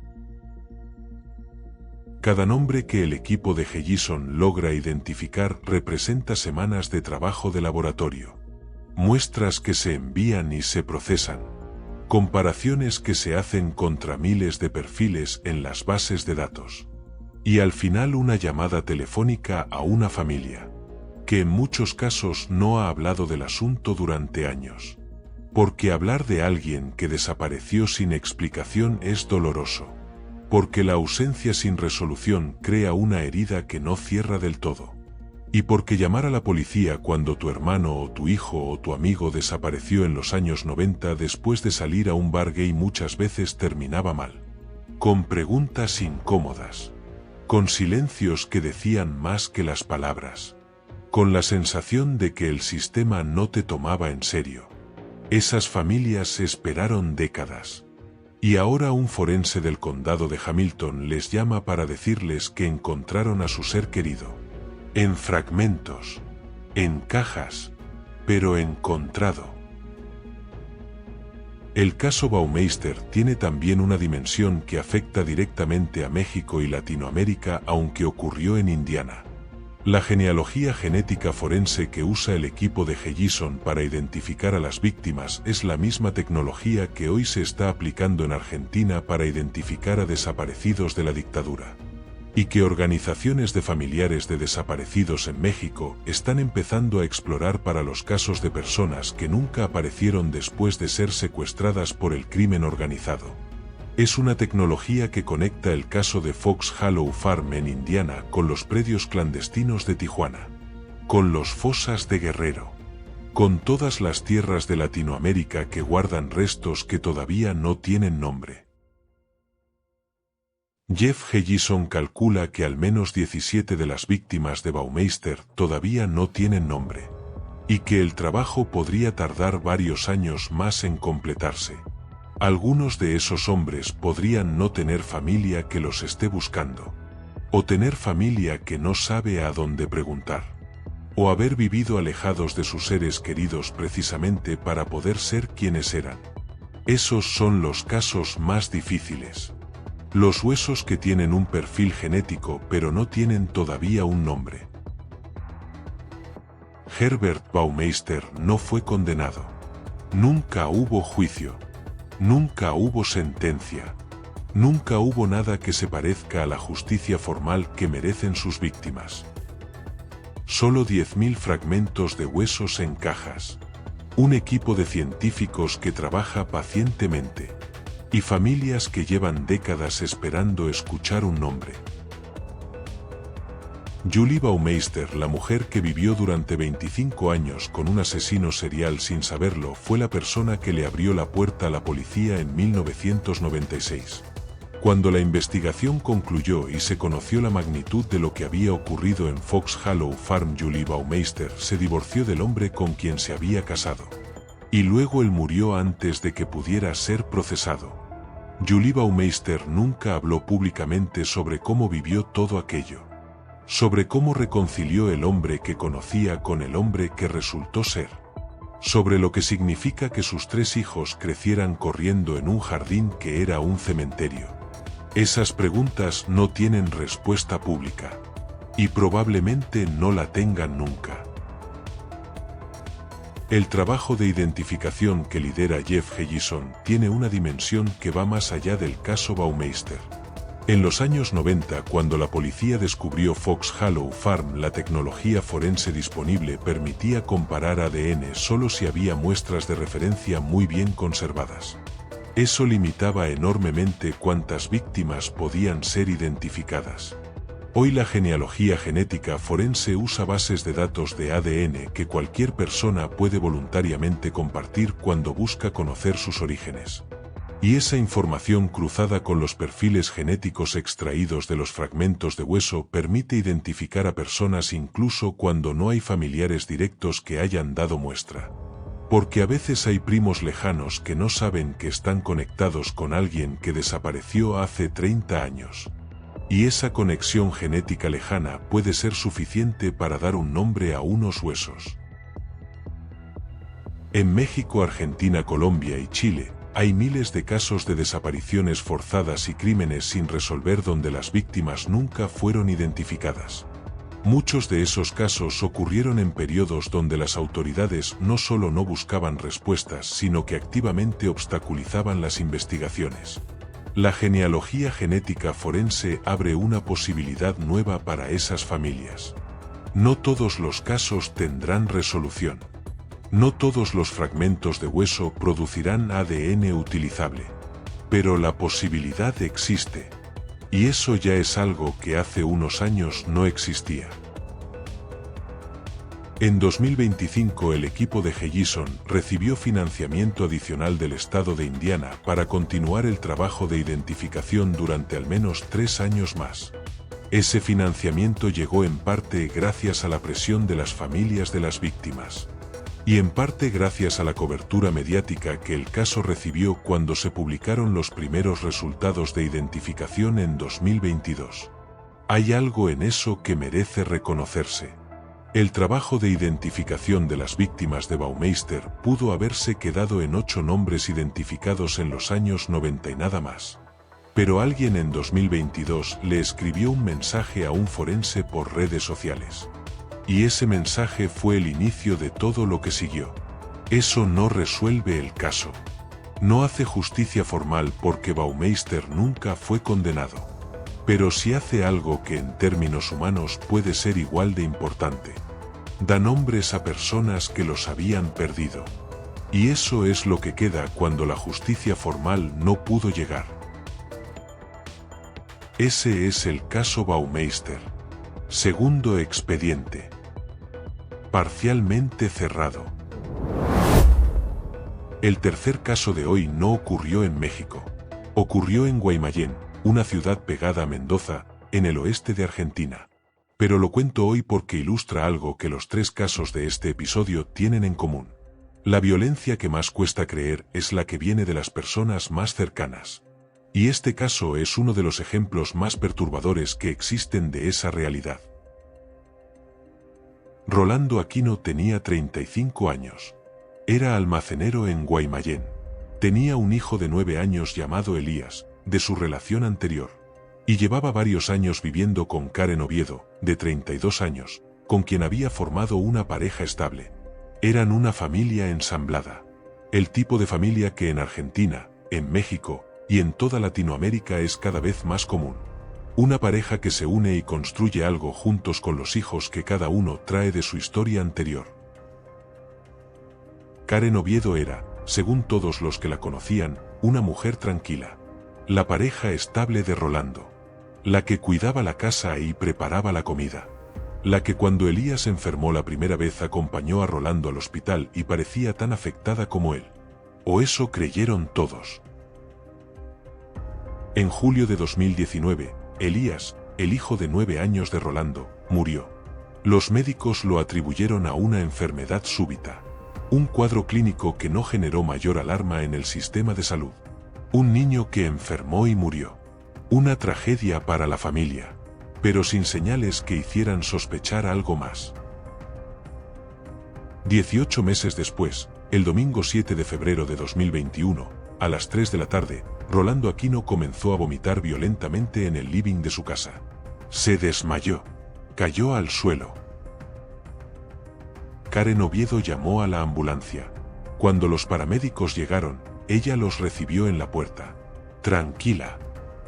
Cada nombre que el equipo de Hellison logra identificar representa semanas de trabajo de laboratorio. Muestras que se envían y se procesan. Comparaciones que se hacen contra miles de perfiles en las bases de datos. Y al final una llamada telefónica a una familia, que en muchos casos no ha hablado del asunto durante años. Porque hablar de alguien que desapareció sin explicación es doloroso. Porque la ausencia sin resolución crea una herida que no cierra del todo. Y porque llamar a la policía cuando tu hermano o tu hijo o tu amigo desapareció en los años 90 después de salir a un bar gay muchas veces terminaba mal. Con preguntas incómodas. Con silencios que decían más que las palabras. Con la sensación de que el sistema no te tomaba en serio. Esas familias esperaron décadas. Y ahora un forense del condado de Hamilton les llama para decirles que encontraron a su ser querido. En fragmentos. En cajas. Pero encontrado. El caso Baumeister tiene también una dimensión que afecta directamente a México y Latinoamérica aunque ocurrió en Indiana. La genealogía genética forense que usa el equipo de Hellison para identificar a las víctimas es la misma tecnología que hoy se está aplicando en Argentina para identificar a desaparecidos de la dictadura. Y que organizaciones de familiares de desaparecidos en México están empezando a explorar para los casos de personas que nunca aparecieron después de ser secuestradas por el crimen organizado. Es una tecnología que conecta el caso de Fox Hollow Farm en Indiana con los predios clandestinos de Tijuana, con los fosas de Guerrero, con todas las tierras de Latinoamérica que guardan restos que todavía no tienen nombre. Jeff Hellison calcula que al menos 17 de las víctimas de Baumeister todavía no tienen nombre, y que el trabajo podría tardar varios años más en completarse. Algunos de esos hombres podrían no tener familia que los esté buscando, o tener familia que no sabe a dónde preguntar, o haber vivido alejados de sus seres queridos precisamente para poder ser quienes eran. Esos son los casos más difíciles. Los huesos que tienen un perfil genético pero no tienen todavía un nombre. Herbert Baumeister no fue condenado. Nunca hubo juicio. Nunca hubo sentencia. Nunca hubo nada que se parezca a la justicia formal que merecen sus víctimas. Solo 10.000 fragmentos de huesos en cajas. Un equipo de científicos que trabaja pacientemente. Y familias que llevan décadas esperando escuchar un nombre. Julie Baumeister, la mujer que vivió durante 25 años con un asesino serial sin saberlo, fue la persona que le abrió la puerta a la policía en 1996. Cuando la investigación concluyó y se conoció la magnitud de lo que había ocurrido en Fox Hollow Farm, Julie Baumeister se divorció del hombre con quien se había casado. Y luego él murió antes de que pudiera ser procesado. Julie Baumeister nunca habló públicamente sobre cómo vivió todo aquello. Sobre cómo reconcilió el hombre que conocía con el hombre que resultó ser. Sobre lo que significa que sus 3 hijos crecieran corriendo en un jardín que era un cementerio. Esas preguntas no tienen respuesta pública. Y probablemente no la tengan nunca. El trabajo de identificación que lidera Jeff Hellison tiene una dimensión que va más allá del caso Baumeister. En los años 90, cuando la policía descubrió Fox Hollow Farm, la tecnología forense disponible permitía comparar ADN solo si había muestras de referencia muy bien conservadas. Eso limitaba enormemente cuántas víctimas podían ser identificadas. Hoy la genealogía genética forense usa bases de datos de ADN que cualquier persona puede voluntariamente compartir cuando busca conocer sus orígenes. Y esa información cruzada con los perfiles genéticos extraídos de los fragmentos de hueso permite identificar a personas incluso cuando no hay familiares directos que hayan dado muestra. Porque a veces hay primos lejanos que no saben que están conectados con alguien que desapareció hace 30 años. Y esa conexión genética lejana puede ser suficiente para dar un nombre a unos huesos. En México, Argentina, Colombia y Chile, hay miles de casos de desapariciones forzadas y crímenes sin resolver donde las víctimas nunca fueron identificadas. Muchos de esos casos ocurrieron en periodos donde las autoridades no solo no buscaban respuestas, sino que activamente obstaculizaban las investigaciones. La genealogía genética forense abre una posibilidad nueva para esas familias. No todos los casos tendrán resolución. No todos los fragmentos de hueso producirán ADN utilizable. Pero la posibilidad existe. Y eso ya es algo que hace unos años no existía. En 2025 el equipo de Hellison recibió financiamiento adicional del estado de Indiana para continuar el trabajo de identificación durante al menos 3 años más. Ese financiamiento llegó en parte gracias a la presión de las familias de las víctimas. Y en parte gracias a la cobertura mediática que el caso recibió cuando se publicaron los primeros resultados de identificación en 2022. Hay algo en eso que merece reconocerse. El trabajo de identificación de las víctimas de Baumeister pudo haberse quedado en 8 nombres identificados en los años 90 y nada más. Pero alguien en 2022 le escribió un mensaje a un forense por redes sociales. Y ese mensaje fue el inicio de todo lo que siguió. Eso no resuelve el caso. No hace justicia formal porque Baumeister nunca fue condenado. Pero sí hace algo que en términos humanos puede ser igual de importante. Da nombres a personas que los habían perdido. Y eso es lo que queda cuando la justicia formal no pudo llegar. Ese es el caso Baumeister. Segundo expediente. Parcialmente cerrado. El tercer caso de hoy no ocurrió en México. Ocurrió en Guaymallén, una ciudad pegada a Mendoza, en el oeste de Argentina. Pero lo cuento hoy porque ilustra algo que los tres casos de este episodio tienen en común. La violencia que más cuesta creer es la que viene de las personas más cercanas. Y este caso es uno de los ejemplos más perturbadores que existen de esa realidad. Rolando Aquino tenía 35 años. Era almacenero en Guaymallén. Tenía un hijo de 9 años llamado Elías, de su relación anterior. Y llevaba varios años viviendo con Karen Oviedo, de 32 años, con quien había formado una pareja estable. Eran una familia ensamblada. El tipo de familia que en Argentina, en México y en toda Latinoamérica es cada vez más común. Una pareja que se une y construye algo juntos con los hijos que cada uno trae de su historia anterior. Karen Oviedo era, según todos los que la conocían, una mujer tranquila. La pareja estable de Rolando. La que cuidaba la casa y preparaba la comida. La que cuando Elías enfermó la primera vez acompañó a Rolando al hospital y parecía tan afectada como él. O eso creyeron todos. En julio de 2019, Elías, el hijo de 9 años de Rolando, murió. Los médicos lo atribuyeron a una enfermedad súbita. Un cuadro clínico que no generó mayor alarma en el sistema de salud. Un niño que enfermó y murió. Una tragedia para la familia, pero sin señales que hicieran sospechar algo más. 18 meses después, el domingo 7 de febrero de 2021, a las 3 de la tarde, Rolando Aquino comenzó a vomitar violentamente en el living de su casa. Se desmayó. Cayó al suelo. Karen Oviedo llamó a la ambulancia. Cuando los paramédicos llegaron, ella los recibió en la puerta. Tranquila.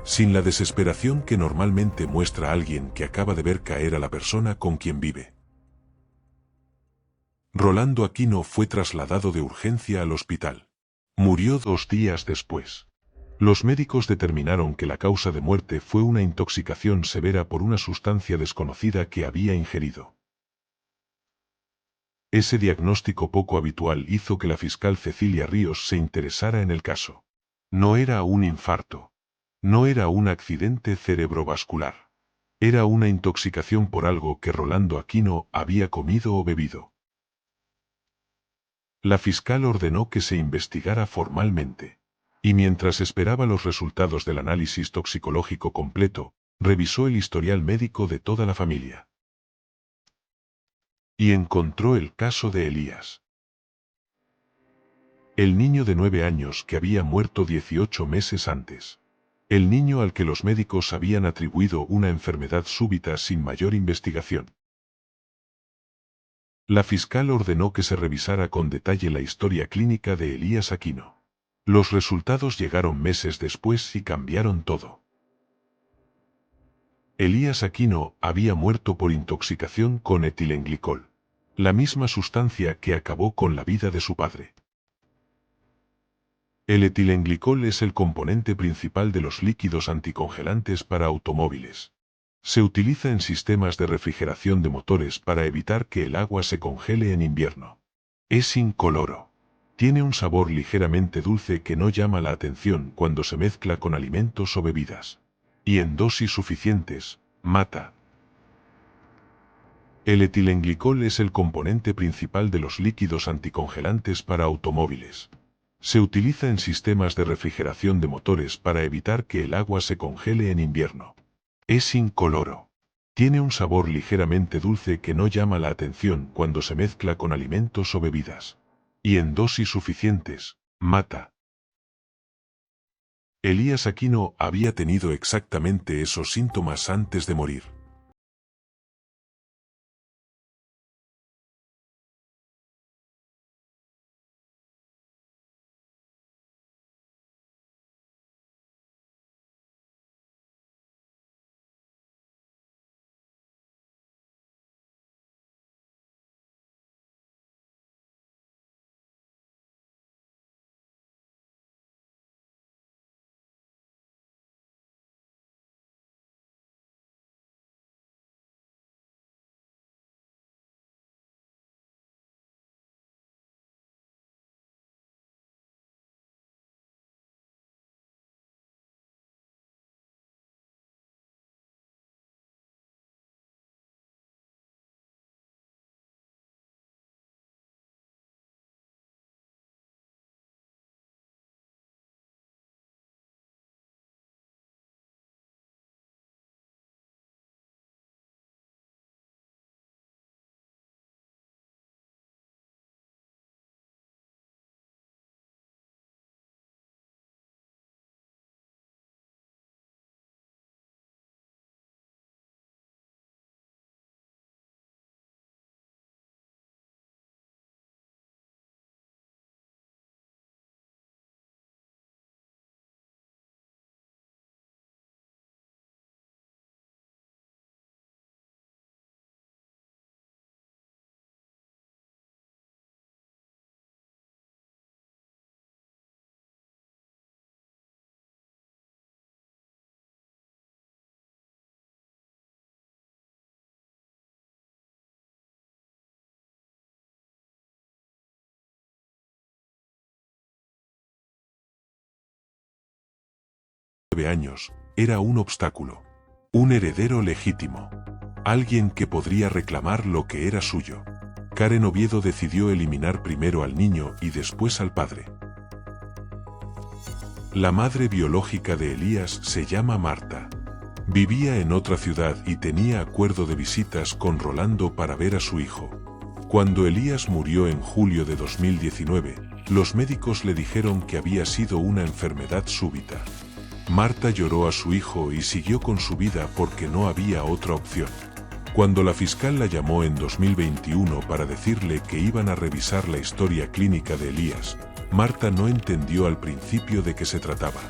Sin la desesperación que normalmente muestra alguien que acaba de ver caer a la persona con quien vive. Rolando Aquino fue trasladado de urgencia al hospital. Murió 2 días después. Los médicos determinaron que la causa de muerte fue una intoxicación severa por una sustancia desconocida que había ingerido. Ese diagnóstico poco habitual hizo que la fiscal Cecilia Ríos se interesara en el caso. No era un infarto. No era un accidente cerebrovascular. Era una intoxicación por algo que Rolando Aquino había comido o bebido. La fiscal ordenó que se investigara formalmente. Y mientras esperaba los resultados del análisis toxicológico completo, revisó el historial médico de toda la familia. Y encontró el caso de Elías. El niño de 9 años que había muerto 18 meses antes. El niño al que los médicos habían atribuido una enfermedad súbita sin mayor investigación. La fiscal ordenó que se revisara con detalle la historia clínica de Elías Aquino. Los resultados llegaron meses después y cambiaron todo. Elías Aquino había muerto por intoxicación con etilenglicol, la misma sustancia que acabó con la vida de su padre. El etilenglicol es el componente principal de los líquidos anticongelantes para automóviles. Se utiliza en sistemas de refrigeración de motores para evitar que el agua se congele en invierno. Es incoloro. Tiene un sabor ligeramente dulce que no llama la atención cuando se mezcla con alimentos o bebidas. Y en dosis suficientes, mata. El etilenglicol es el componente principal de los líquidos anticongelantes para automóviles. Se utiliza en sistemas de refrigeración de motores para evitar que el agua se congele en invierno. Es incoloro. Tiene un sabor ligeramente dulce que no llama la atención cuando se mezcla con alimentos o bebidas. Y en dosis suficientes, mata. Elías Aquino había tenido exactamente esos síntomas antes de morir. Años, era un obstáculo. Un heredero legítimo. Alguien que podría reclamar lo que era suyo. Karen Oviedo decidió eliminar primero al niño y después al padre. La madre biológica de Elías se llama Marta. Vivía en otra ciudad y tenía acuerdo de visitas con Rolando para ver a su hijo. Cuando Elías murió en julio de 2019, los médicos le dijeron que había sido una enfermedad súbita. Marta lloró a su hijo y siguió con su vida porque no había otra opción. Cuando la fiscal la llamó en 2021 para decirle que iban a revisar la historia clínica de Elías, Marta no entendió al principio de qué se trataba.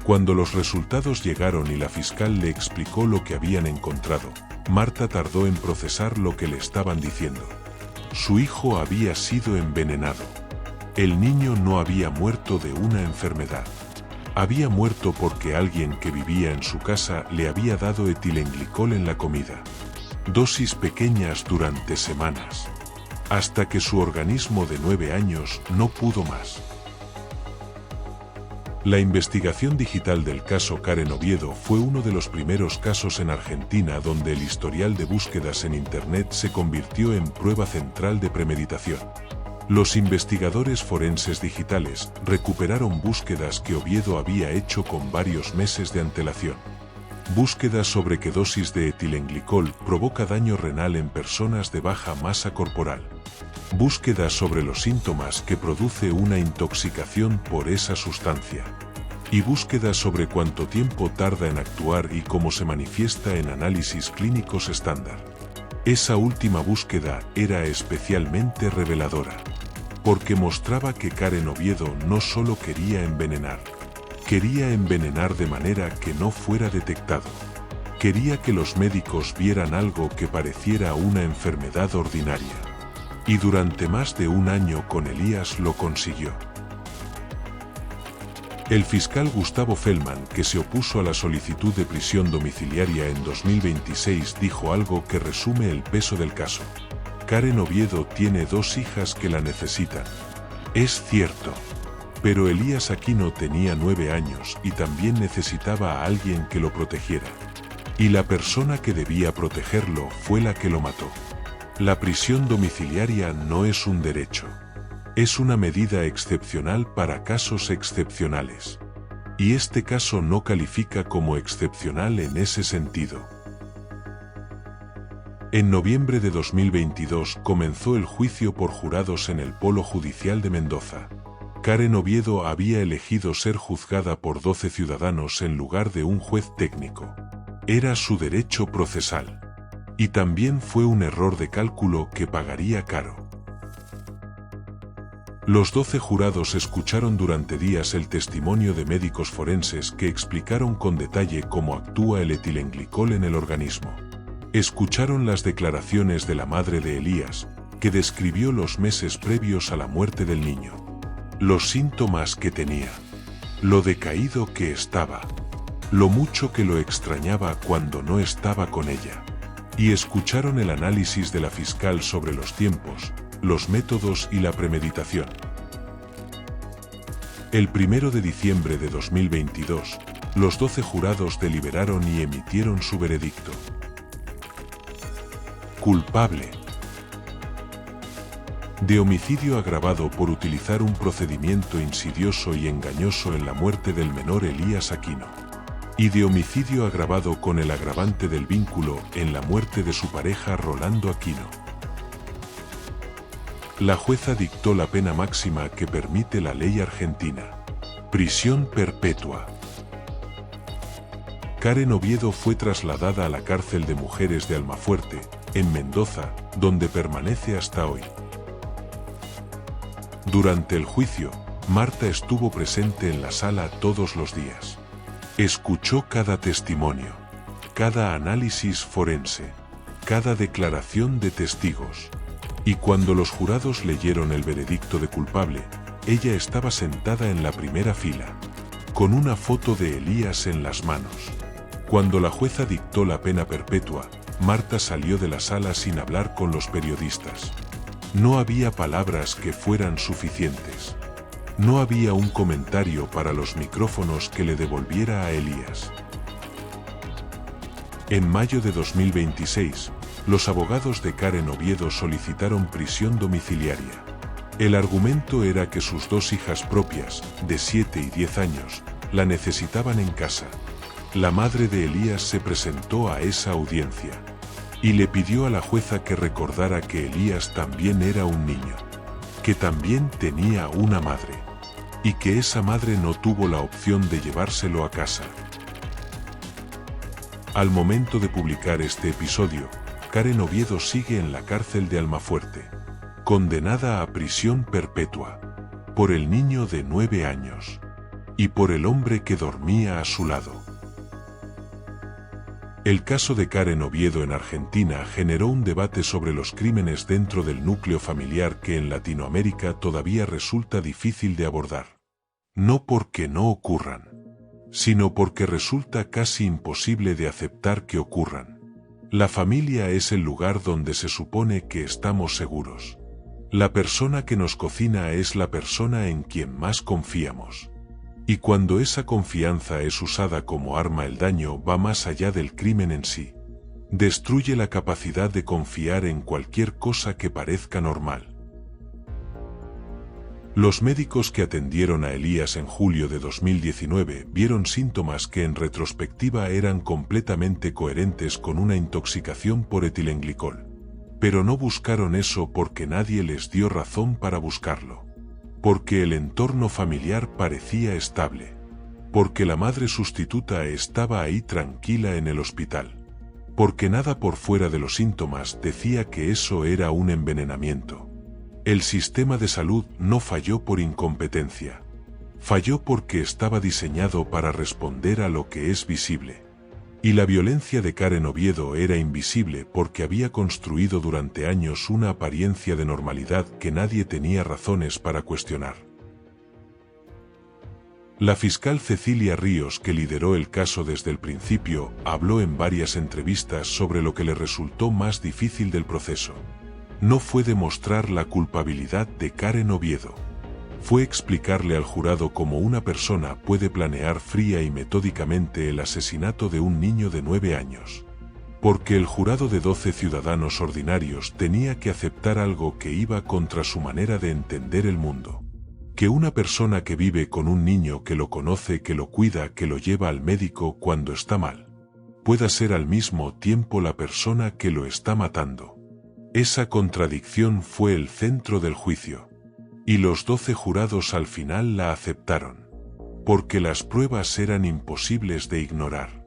Cuando los resultados llegaron y la fiscal le explicó lo que habían encontrado, Marta tardó en procesar lo que le estaban diciendo. Su hijo había sido envenenado. El niño no había muerto de una enfermedad. Había muerto porque alguien que vivía en su casa le había dado etilenglicol en la comida. Dosis pequeñas durante semanas. Hasta que su organismo de 9 años no pudo más. La investigación digital del caso Karen Oviedo fue uno de los primeros casos en Argentina donde el historial de búsquedas en Internet se convirtió en prueba central de premeditación. Los investigadores forenses digitales recuperaron búsquedas que Oviedo había hecho con varios meses de antelación. Búsquedas sobre qué dosis de etilenglicol provoca daño renal en personas de baja masa corporal. Búsquedas sobre los síntomas que produce una intoxicación por esa sustancia. Y búsquedas sobre cuánto tiempo tarda en actuar y cómo se manifiesta en análisis clínicos estándar. Esa última búsqueda era especialmente reveladora. Porque mostraba que Karen Oviedo no solo quería envenenar de manera que no fuera detectado. Quería que los médicos vieran algo que pareciera una enfermedad ordinaria. Y durante más de un año con Elías lo consiguió. El fiscal Gustavo Fellman, que se opuso a la solicitud de prisión domiciliaria en 2026, dijo algo que resume el peso del caso. Karen Oviedo tiene 2 hijas que la necesitan. Es cierto. Pero Elías Aquino tenía 9 años y también necesitaba a alguien que lo protegiera. Y la persona que debía protegerlo fue la que lo mató. La prisión domiciliaria no es un derecho. Es una medida excepcional para casos excepcionales. Y este caso no califica como excepcional en ese sentido. En noviembre de 2022 comenzó el juicio por jurados en el Polo Judicial de Mendoza. Karen Oviedo había elegido ser juzgada por 12 ciudadanos en lugar de un juez técnico. Era su derecho procesal. Y también fue un error de cálculo que pagaría caro. Los 12 jurados escucharon durante días el testimonio de médicos forenses que explicaron con detalle cómo actúa el etilenglicol en el organismo. Escucharon las declaraciones de la madre de Elías, que describió los meses previos a la muerte del niño. Los síntomas que tenía. Lo decaído que estaba. Lo mucho que lo extrañaba cuando no estaba con ella. Y escucharon el análisis de la fiscal sobre los tiempos, los métodos y la premeditación. El 1 de diciembre de 2022, los 12 jurados deliberaron y emitieron su veredicto. Culpable de homicidio agravado por utilizar un procedimiento insidioso y engañoso en la muerte del menor Elías Aquino, y de homicidio agravado con el agravante del vínculo en la muerte de su pareja Rolando Aquino. La jueza dictó la pena máxima que permite la ley argentina: prisión perpetua. Karen Oviedo fue trasladada a la cárcel de mujeres de Almafuerte, en Mendoza, donde permanece hasta hoy. Durante el juicio, Marta estuvo presente en la sala todos los días. Escuchó cada testimonio, cada análisis forense, cada declaración de testigos. Y cuando los jurados leyeron el veredicto de culpable, ella estaba sentada en la primera fila, con una foto de Elías en las manos. Cuando la jueza dictó la pena perpetua, Marta salió de la sala sin hablar con los periodistas. No había palabras que fueran suficientes. No había un comentario para los micrófonos que le devolviera a Elías. En mayo de 2026, los abogados de Karen Oviedo solicitaron prisión domiciliaria. El argumento era que sus 2 hijas propias, de 7 y 10 años, la necesitaban en casa. La madre de Elías se presentó a esa audiencia y le pidió a la jueza que recordara que Elías también era un niño, que también tenía una madre, y que esa madre no tuvo la opción de llevárselo a casa. Al momento de publicar este episodio, Karen Oviedo sigue en la cárcel de Almafuerte, condenada a prisión perpetua, por el niño de 9 años, y por el hombre que dormía a su lado. El caso de Karen Oviedo en Argentina generó un debate sobre los crímenes dentro del núcleo familiar que en Latinoamérica todavía resulta difícil de abordar. No porque no ocurran, sino porque resulta casi imposible de aceptar que ocurran. La familia es el lugar donde se supone que estamos seguros. La persona que nos cocina es la persona en quien más confiamos. Y cuando esa confianza es usada como arma, el daño va más allá del crimen en sí. Destruye la capacidad de confiar en cualquier cosa que parezca normal. Los médicos que atendieron a Elías en julio de 2019 vieron síntomas que en retrospectiva eran completamente coherentes con una intoxicación por etilenglicol. Pero no buscaron eso porque nadie les dio razón para buscarlo. Porque el entorno familiar parecía estable. Porque la madre sustituta estaba ahí tranquila en el hospital. Porque nada por fuera de los síntomas decía que eso era un envenenamiento. El sistema de salud no falló por incompetencia. Falló porque estaba diseñado para responder a lo que es visible. Y la violencia de Karen Oviedo era invisible porque había construido durante años una apariencia de normalidad que nadie tenía razones para cuestionar. La fiscal Cecilia Ríos, que lideró el caso desde el principio, habló en varias entrevistas sobre lo que le resultó más difícil del proceso. No fue demostrar la culpabilidad de Karen Oviedo. Fue explicarle al jurado cómo una persona puede planear fría y metódicamente el asesinato de un niño de 9 años. Porque el jurado de 12 ciudadanos ordinarios tenía que aceptar algo que iba contra su manera de entender el mundo. Que una persona que vive con un niño, que lo conoce, que lo cuida, que lo lleva al médico cuando está mal, pueda ser al mismo tiempo la persona que lo está matando. Esa contradicción fue el centro del juicio. Y los 12 jurados al final la aceptaron, porque las pruebas eran imposibles de ignorar.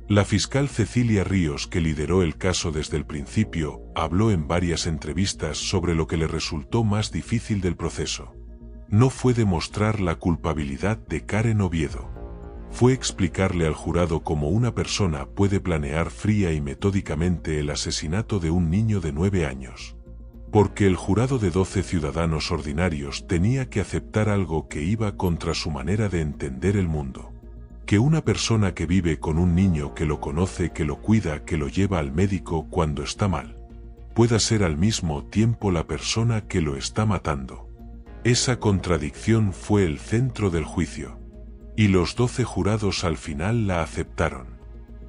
La fiscal Cecilia Ríos, que lideró el caso desde el principio, habló en varias entrevistas sobre lo que le resultó más difícil del proceso. No fue demostrar la culpabilidad de Karen Oviedo. Fue explicarle al jurado cómo una persona puede planear fría y metódicamente el asesinato de un niño de 9 años. Porque el jurado de 12 ciudadanos ordinarios tenía que aceptar algo que iba contra su manera de entender el mundo. Que una persona que vive con un niño, que lo conoce, que lo cuida, que lo lleva al médico cuando está mal, pueda ser al mismo tiempo la persona que lo está matando. Esa contradicción fue el centro del juicio. Y los 12 jurados al final la aceptaron,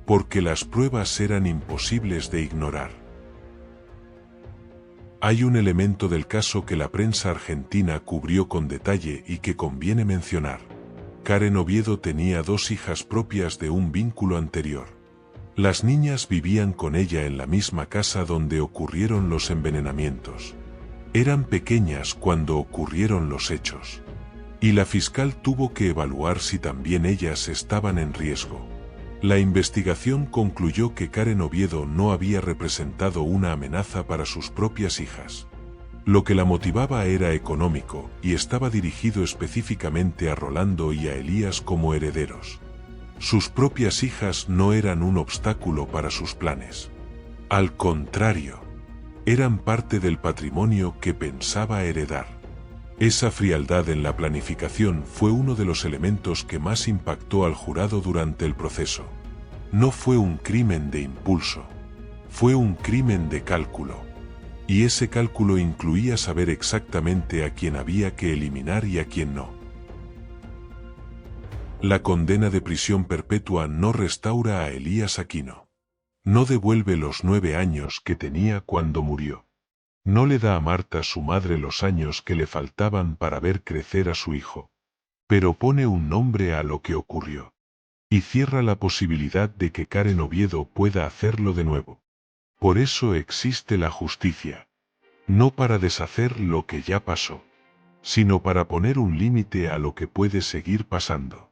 porque las pruebas eran imposibles de ignorar. Hay un elemento del caso que la prensa argentina cubrió con detalle y que conviene mencionar. Karen Oviedo tenía 2 hijas propias de un vínculo anterior. Las niñas vivían con ella en la misma casa donde ocurrieron los envenenamientos. Eran pequeñas cuando ocurrieron los hechos. Y la fiscal tuvo que evaluar si también ellas estaban en riesgo. La investigación concluyó que Karen Oviedo no había representado una amenaza para sus propias hijas. Lo que la motivaba era económico y estaba dirigido específicamente a Rolando y a Elías como herederos. Sus propias hijas no eran un obstáculo para sus planes. Al contrario, eran parte del patrimonio que pensaba heredar. Esa frialdad en la planificación fue uno de los elementos que más impactó al jurado durante el proceso. No fue un crimen de impulso, fue un crimen de cálculo. Y ese cálculo incluía saber exactamente a quién había que eliminar y a quién no. La condena de prisión perpetua no restaura a Elías Aquino. No devuelve los 9 años que tenía cuando murió. No le da a Marta, su madre, los años que le faltaban para ver crecer a su hijo. Pero pone un nombre a lo que ocurrió. Y cierra la posibilidad de que Karen Oviedo pueda hacerlo de nuevo. Por eso existe la justicia. No para deshacer lo que ya pasó, sino para poner un límite a lo que puede seguir pasando.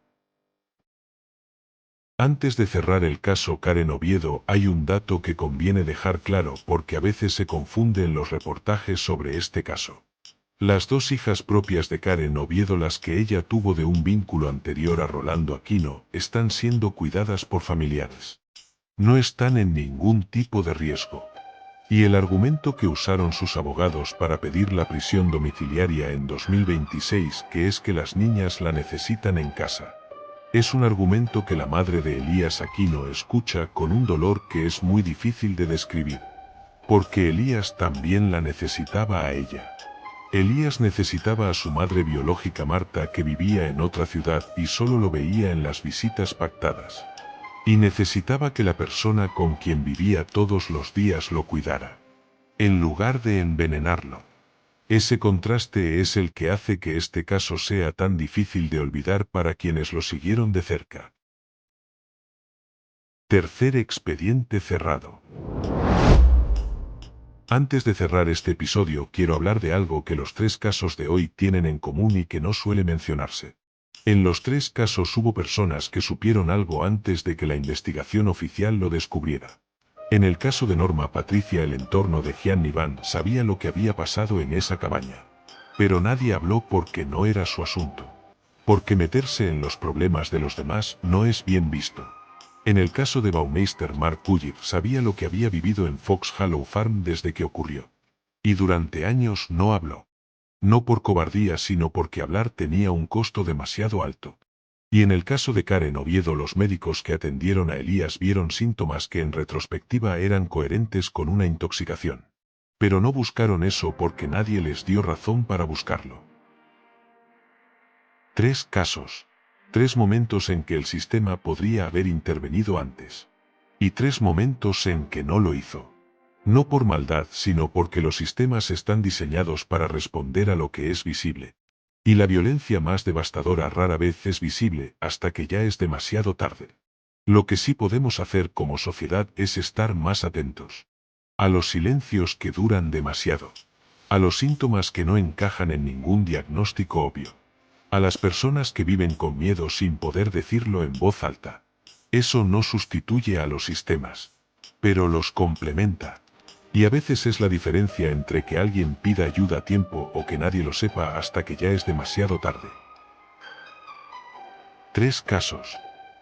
Antes de cerrar el caso Karen Oviedo, hay un dato que conviene dejar claro porque a veces se confunde en los reportajes sobre este caso. Las 2 hijas propias de Karen Oviedo, las que ella tuvo de un vínculo anterior a Rolando Aquino, están siendo cuidadas por familiares. No están en ningún tipo de riesgo. Y el argumento que usaron sus abogados para pedir la prisión domiciliaria en 2026, que es que las niñas la necesitan en casa, es un argumento que la madre de Elías Aquino escucha con un dolor que es muy difícil de describir. Porque Elías también la necesitaba a ella. Elías necesitaba a su madre biológica Marta, que vivía en otra ciudad y solo lo veía en las visitas pactadas. Y necesitaba que la persona con quien vivía todos los días lo cuidara, en lugar de envenenarlo. Ese contraste es el que hace que este caso sea tan difícil de olvidar para quienes lo siguieron de cerca. Tercer expediente cerrado. Antes de cerrar este episodio, quiero hablar de algo que los 3 casos de hoy tienen en común y que no suele mencionarse. En los 3 casos hubo personas que supieron algo antes de que la investigación oficial lo descubriera. En el caso de Norma Patricia, el entorno de Gianni Van sabía lo que había pasado en esa cabaña. Pero nadie habló porque no era su asunto. Porque meterse en los problemas de los demás no es bien visto. En el caso de Baumeister, Mark Pullier sabía lo que había vivido en Fox Hollow Farm desde que ocurrió. Y durante años no habló. No por cobardía, sino porque hablar tenía un costo demasiado alto. Y en el caso de Karen Oviedo, los médicos que atendieron a Elías vieron síntomas que en retrospectiva eran coherentes con una intoxicación. Pero no buscaron eso porque nadie les dio razón para buscarlo. 3 casos. 3 momentos en que el sistema podría haber intervenido antes. Y 3 momentos en que no lo hizo. No por maldad, sino porque los sistemas están diseñados para responder a lo que es visible. Y la violencia más devastadora rara vez es visible hasta que ya es demasiado tarde. Lo que sí podemos hacer como sociedad es estar más atentos a los silencios que duran demasiado, a los síntomas que no encajan en ningún diagnóstico obvio, a las personas que viven con miedo sin poder decirlo en voz alta. Eso no sustituye a los sistemas, pero los complementa. Y a veces es la diferencia entre que alguien pida ayuda a tiempo o que nadie lo sepa hasta que ya es demasiado tarde. 3 casos.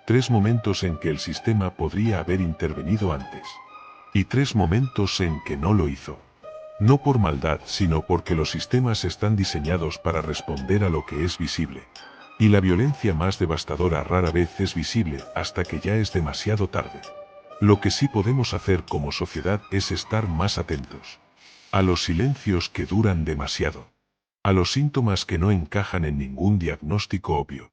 3 momentos en que el sistema podría haber intervenido antes. Y 3 momentos en que no lo hizo. No por maldad, sino porque los sistemas están diseñados para responder a lo que es visible. Y la violencia más devastadora rara vez es visible hasta que ya es demasiado tarde. Lo que sí podemos hacer como sociedad es estar más atentos a los silencios que duran demasiado, a los síntomas que no encajan en ningún diagnóstico obvio,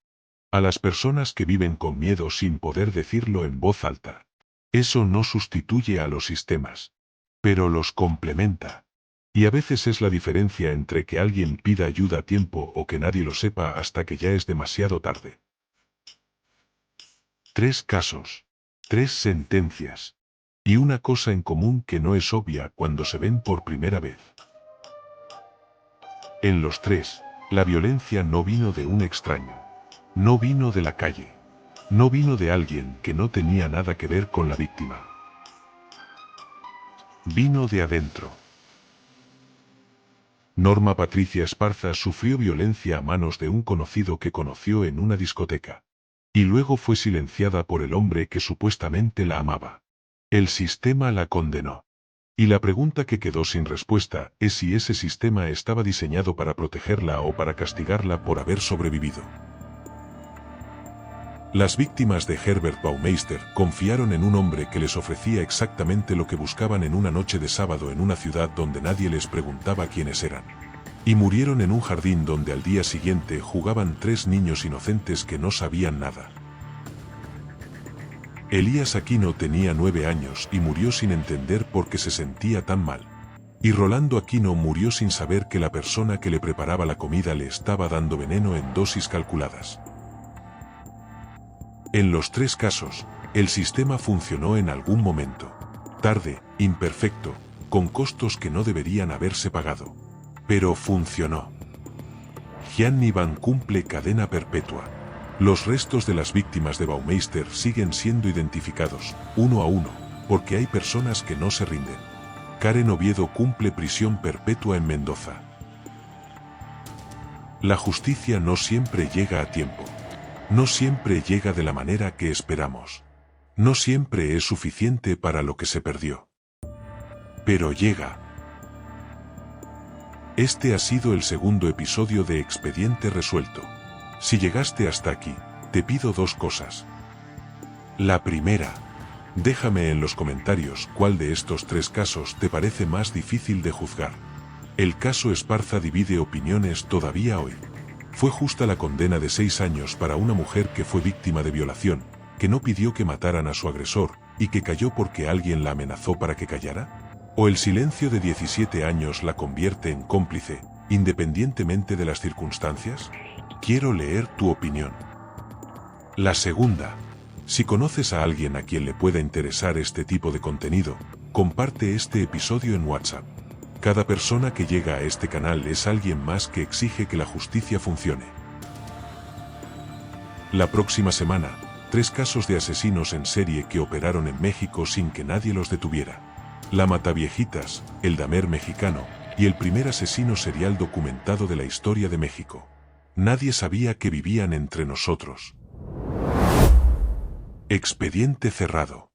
a las personas que viven con miedo sin poder decirlo en voz alta. Eso no sustituye a los sistemas, pero los complementa. Y a veces es la diferencia entre que alguien pida ayuda a tiempo o que nadie lo sepa hasta que ya es demasiado tarde. 3 casos. 3 sentencias. Y una cosa en común que no es obvia cuando se ven por primera vez. En los 3, la violencia no vino de un extraño. No vino de la calle. No vino de alguien que no tenía nada que ver con la víctima. Vino de adentro. Norma Patricia Esparza sufrió violencia a manos de un conocido que conoció en una discoteca. Y luego fue silenciada por el hombre que supuestamente la amaba. El sistema la condenó. Y la pregunta que quedó sin respuesta es si ese sistema estaba diseñado para protegerla o para castigarla por haber sobrevivido. Las víctimas de Herbert Baumeister confiaron en un hombre que les ofrecía exactamente lo que buscaban en una noche de sábado en una ciudad donde nadie les preguntaba quiénes eran. Y murieron en un jardín donde al día siguiente jugaban 3 niños inocentes que no sabían nada. Elías Aquino tenía 9 años y murió sin entender por qué se sentía tan mal. Y Rolando Aquino murió sin saber que la persona que le preparaba la comida le estaba dando veneno en dosis calculadas. En los 3 casos, el sistema funcionó en algún momento. Tarde, imperfecto, con costos que no deberían haberse pagado. Pero funcionó. Gianni Van cumple cadena perpetua. Los restos de las víctimas de Baumeister siguen siendo identificados, uno a uno, porque hay personas que no se rinden. Karen Oviedo cumple prisión perpetua en Mendoza. La justicia no siempre llega a tiempo. No siempre llega de la manera que esperamos. No siempre es suficiente para lo que se perdió. Pero llega. Este ha sido el segundo episodio de Expediente Resuelto. Si llegaste hasta aquí, te pido 2 cosas. La primera, déjame en los comentarios cuál de estos 3 casos te parece más difícil de juzgar. El caso Esparza divide opiniones todavía hoy. ¿Fue justa la condena de 6 años para una mujer que fue víctima de violación, que no pidió que mataran a su agresor y que cayó porque alguien la amenazó para que callara? ¿O el silencio de 17 años la convierte en cómplice, independientemente de las circunstancias? Quiero leer tu opinión. La segunda, si conoces a alguien a quien le pueda interesar este tipo de contenido, comparte este episodio en WhatsApp. Cada persona que llega a este canal es alguien más que exige que la justicia funcione. La próxima semana, 3 casos de asesinos en serie que operaron en México sin que nadie los detuviera. La Mataviejitas, el Damer mexicano, y el primer asesino serial documentado de la historia de México. Nadie sabía que vivían entre nosotros. Expediente cerrado.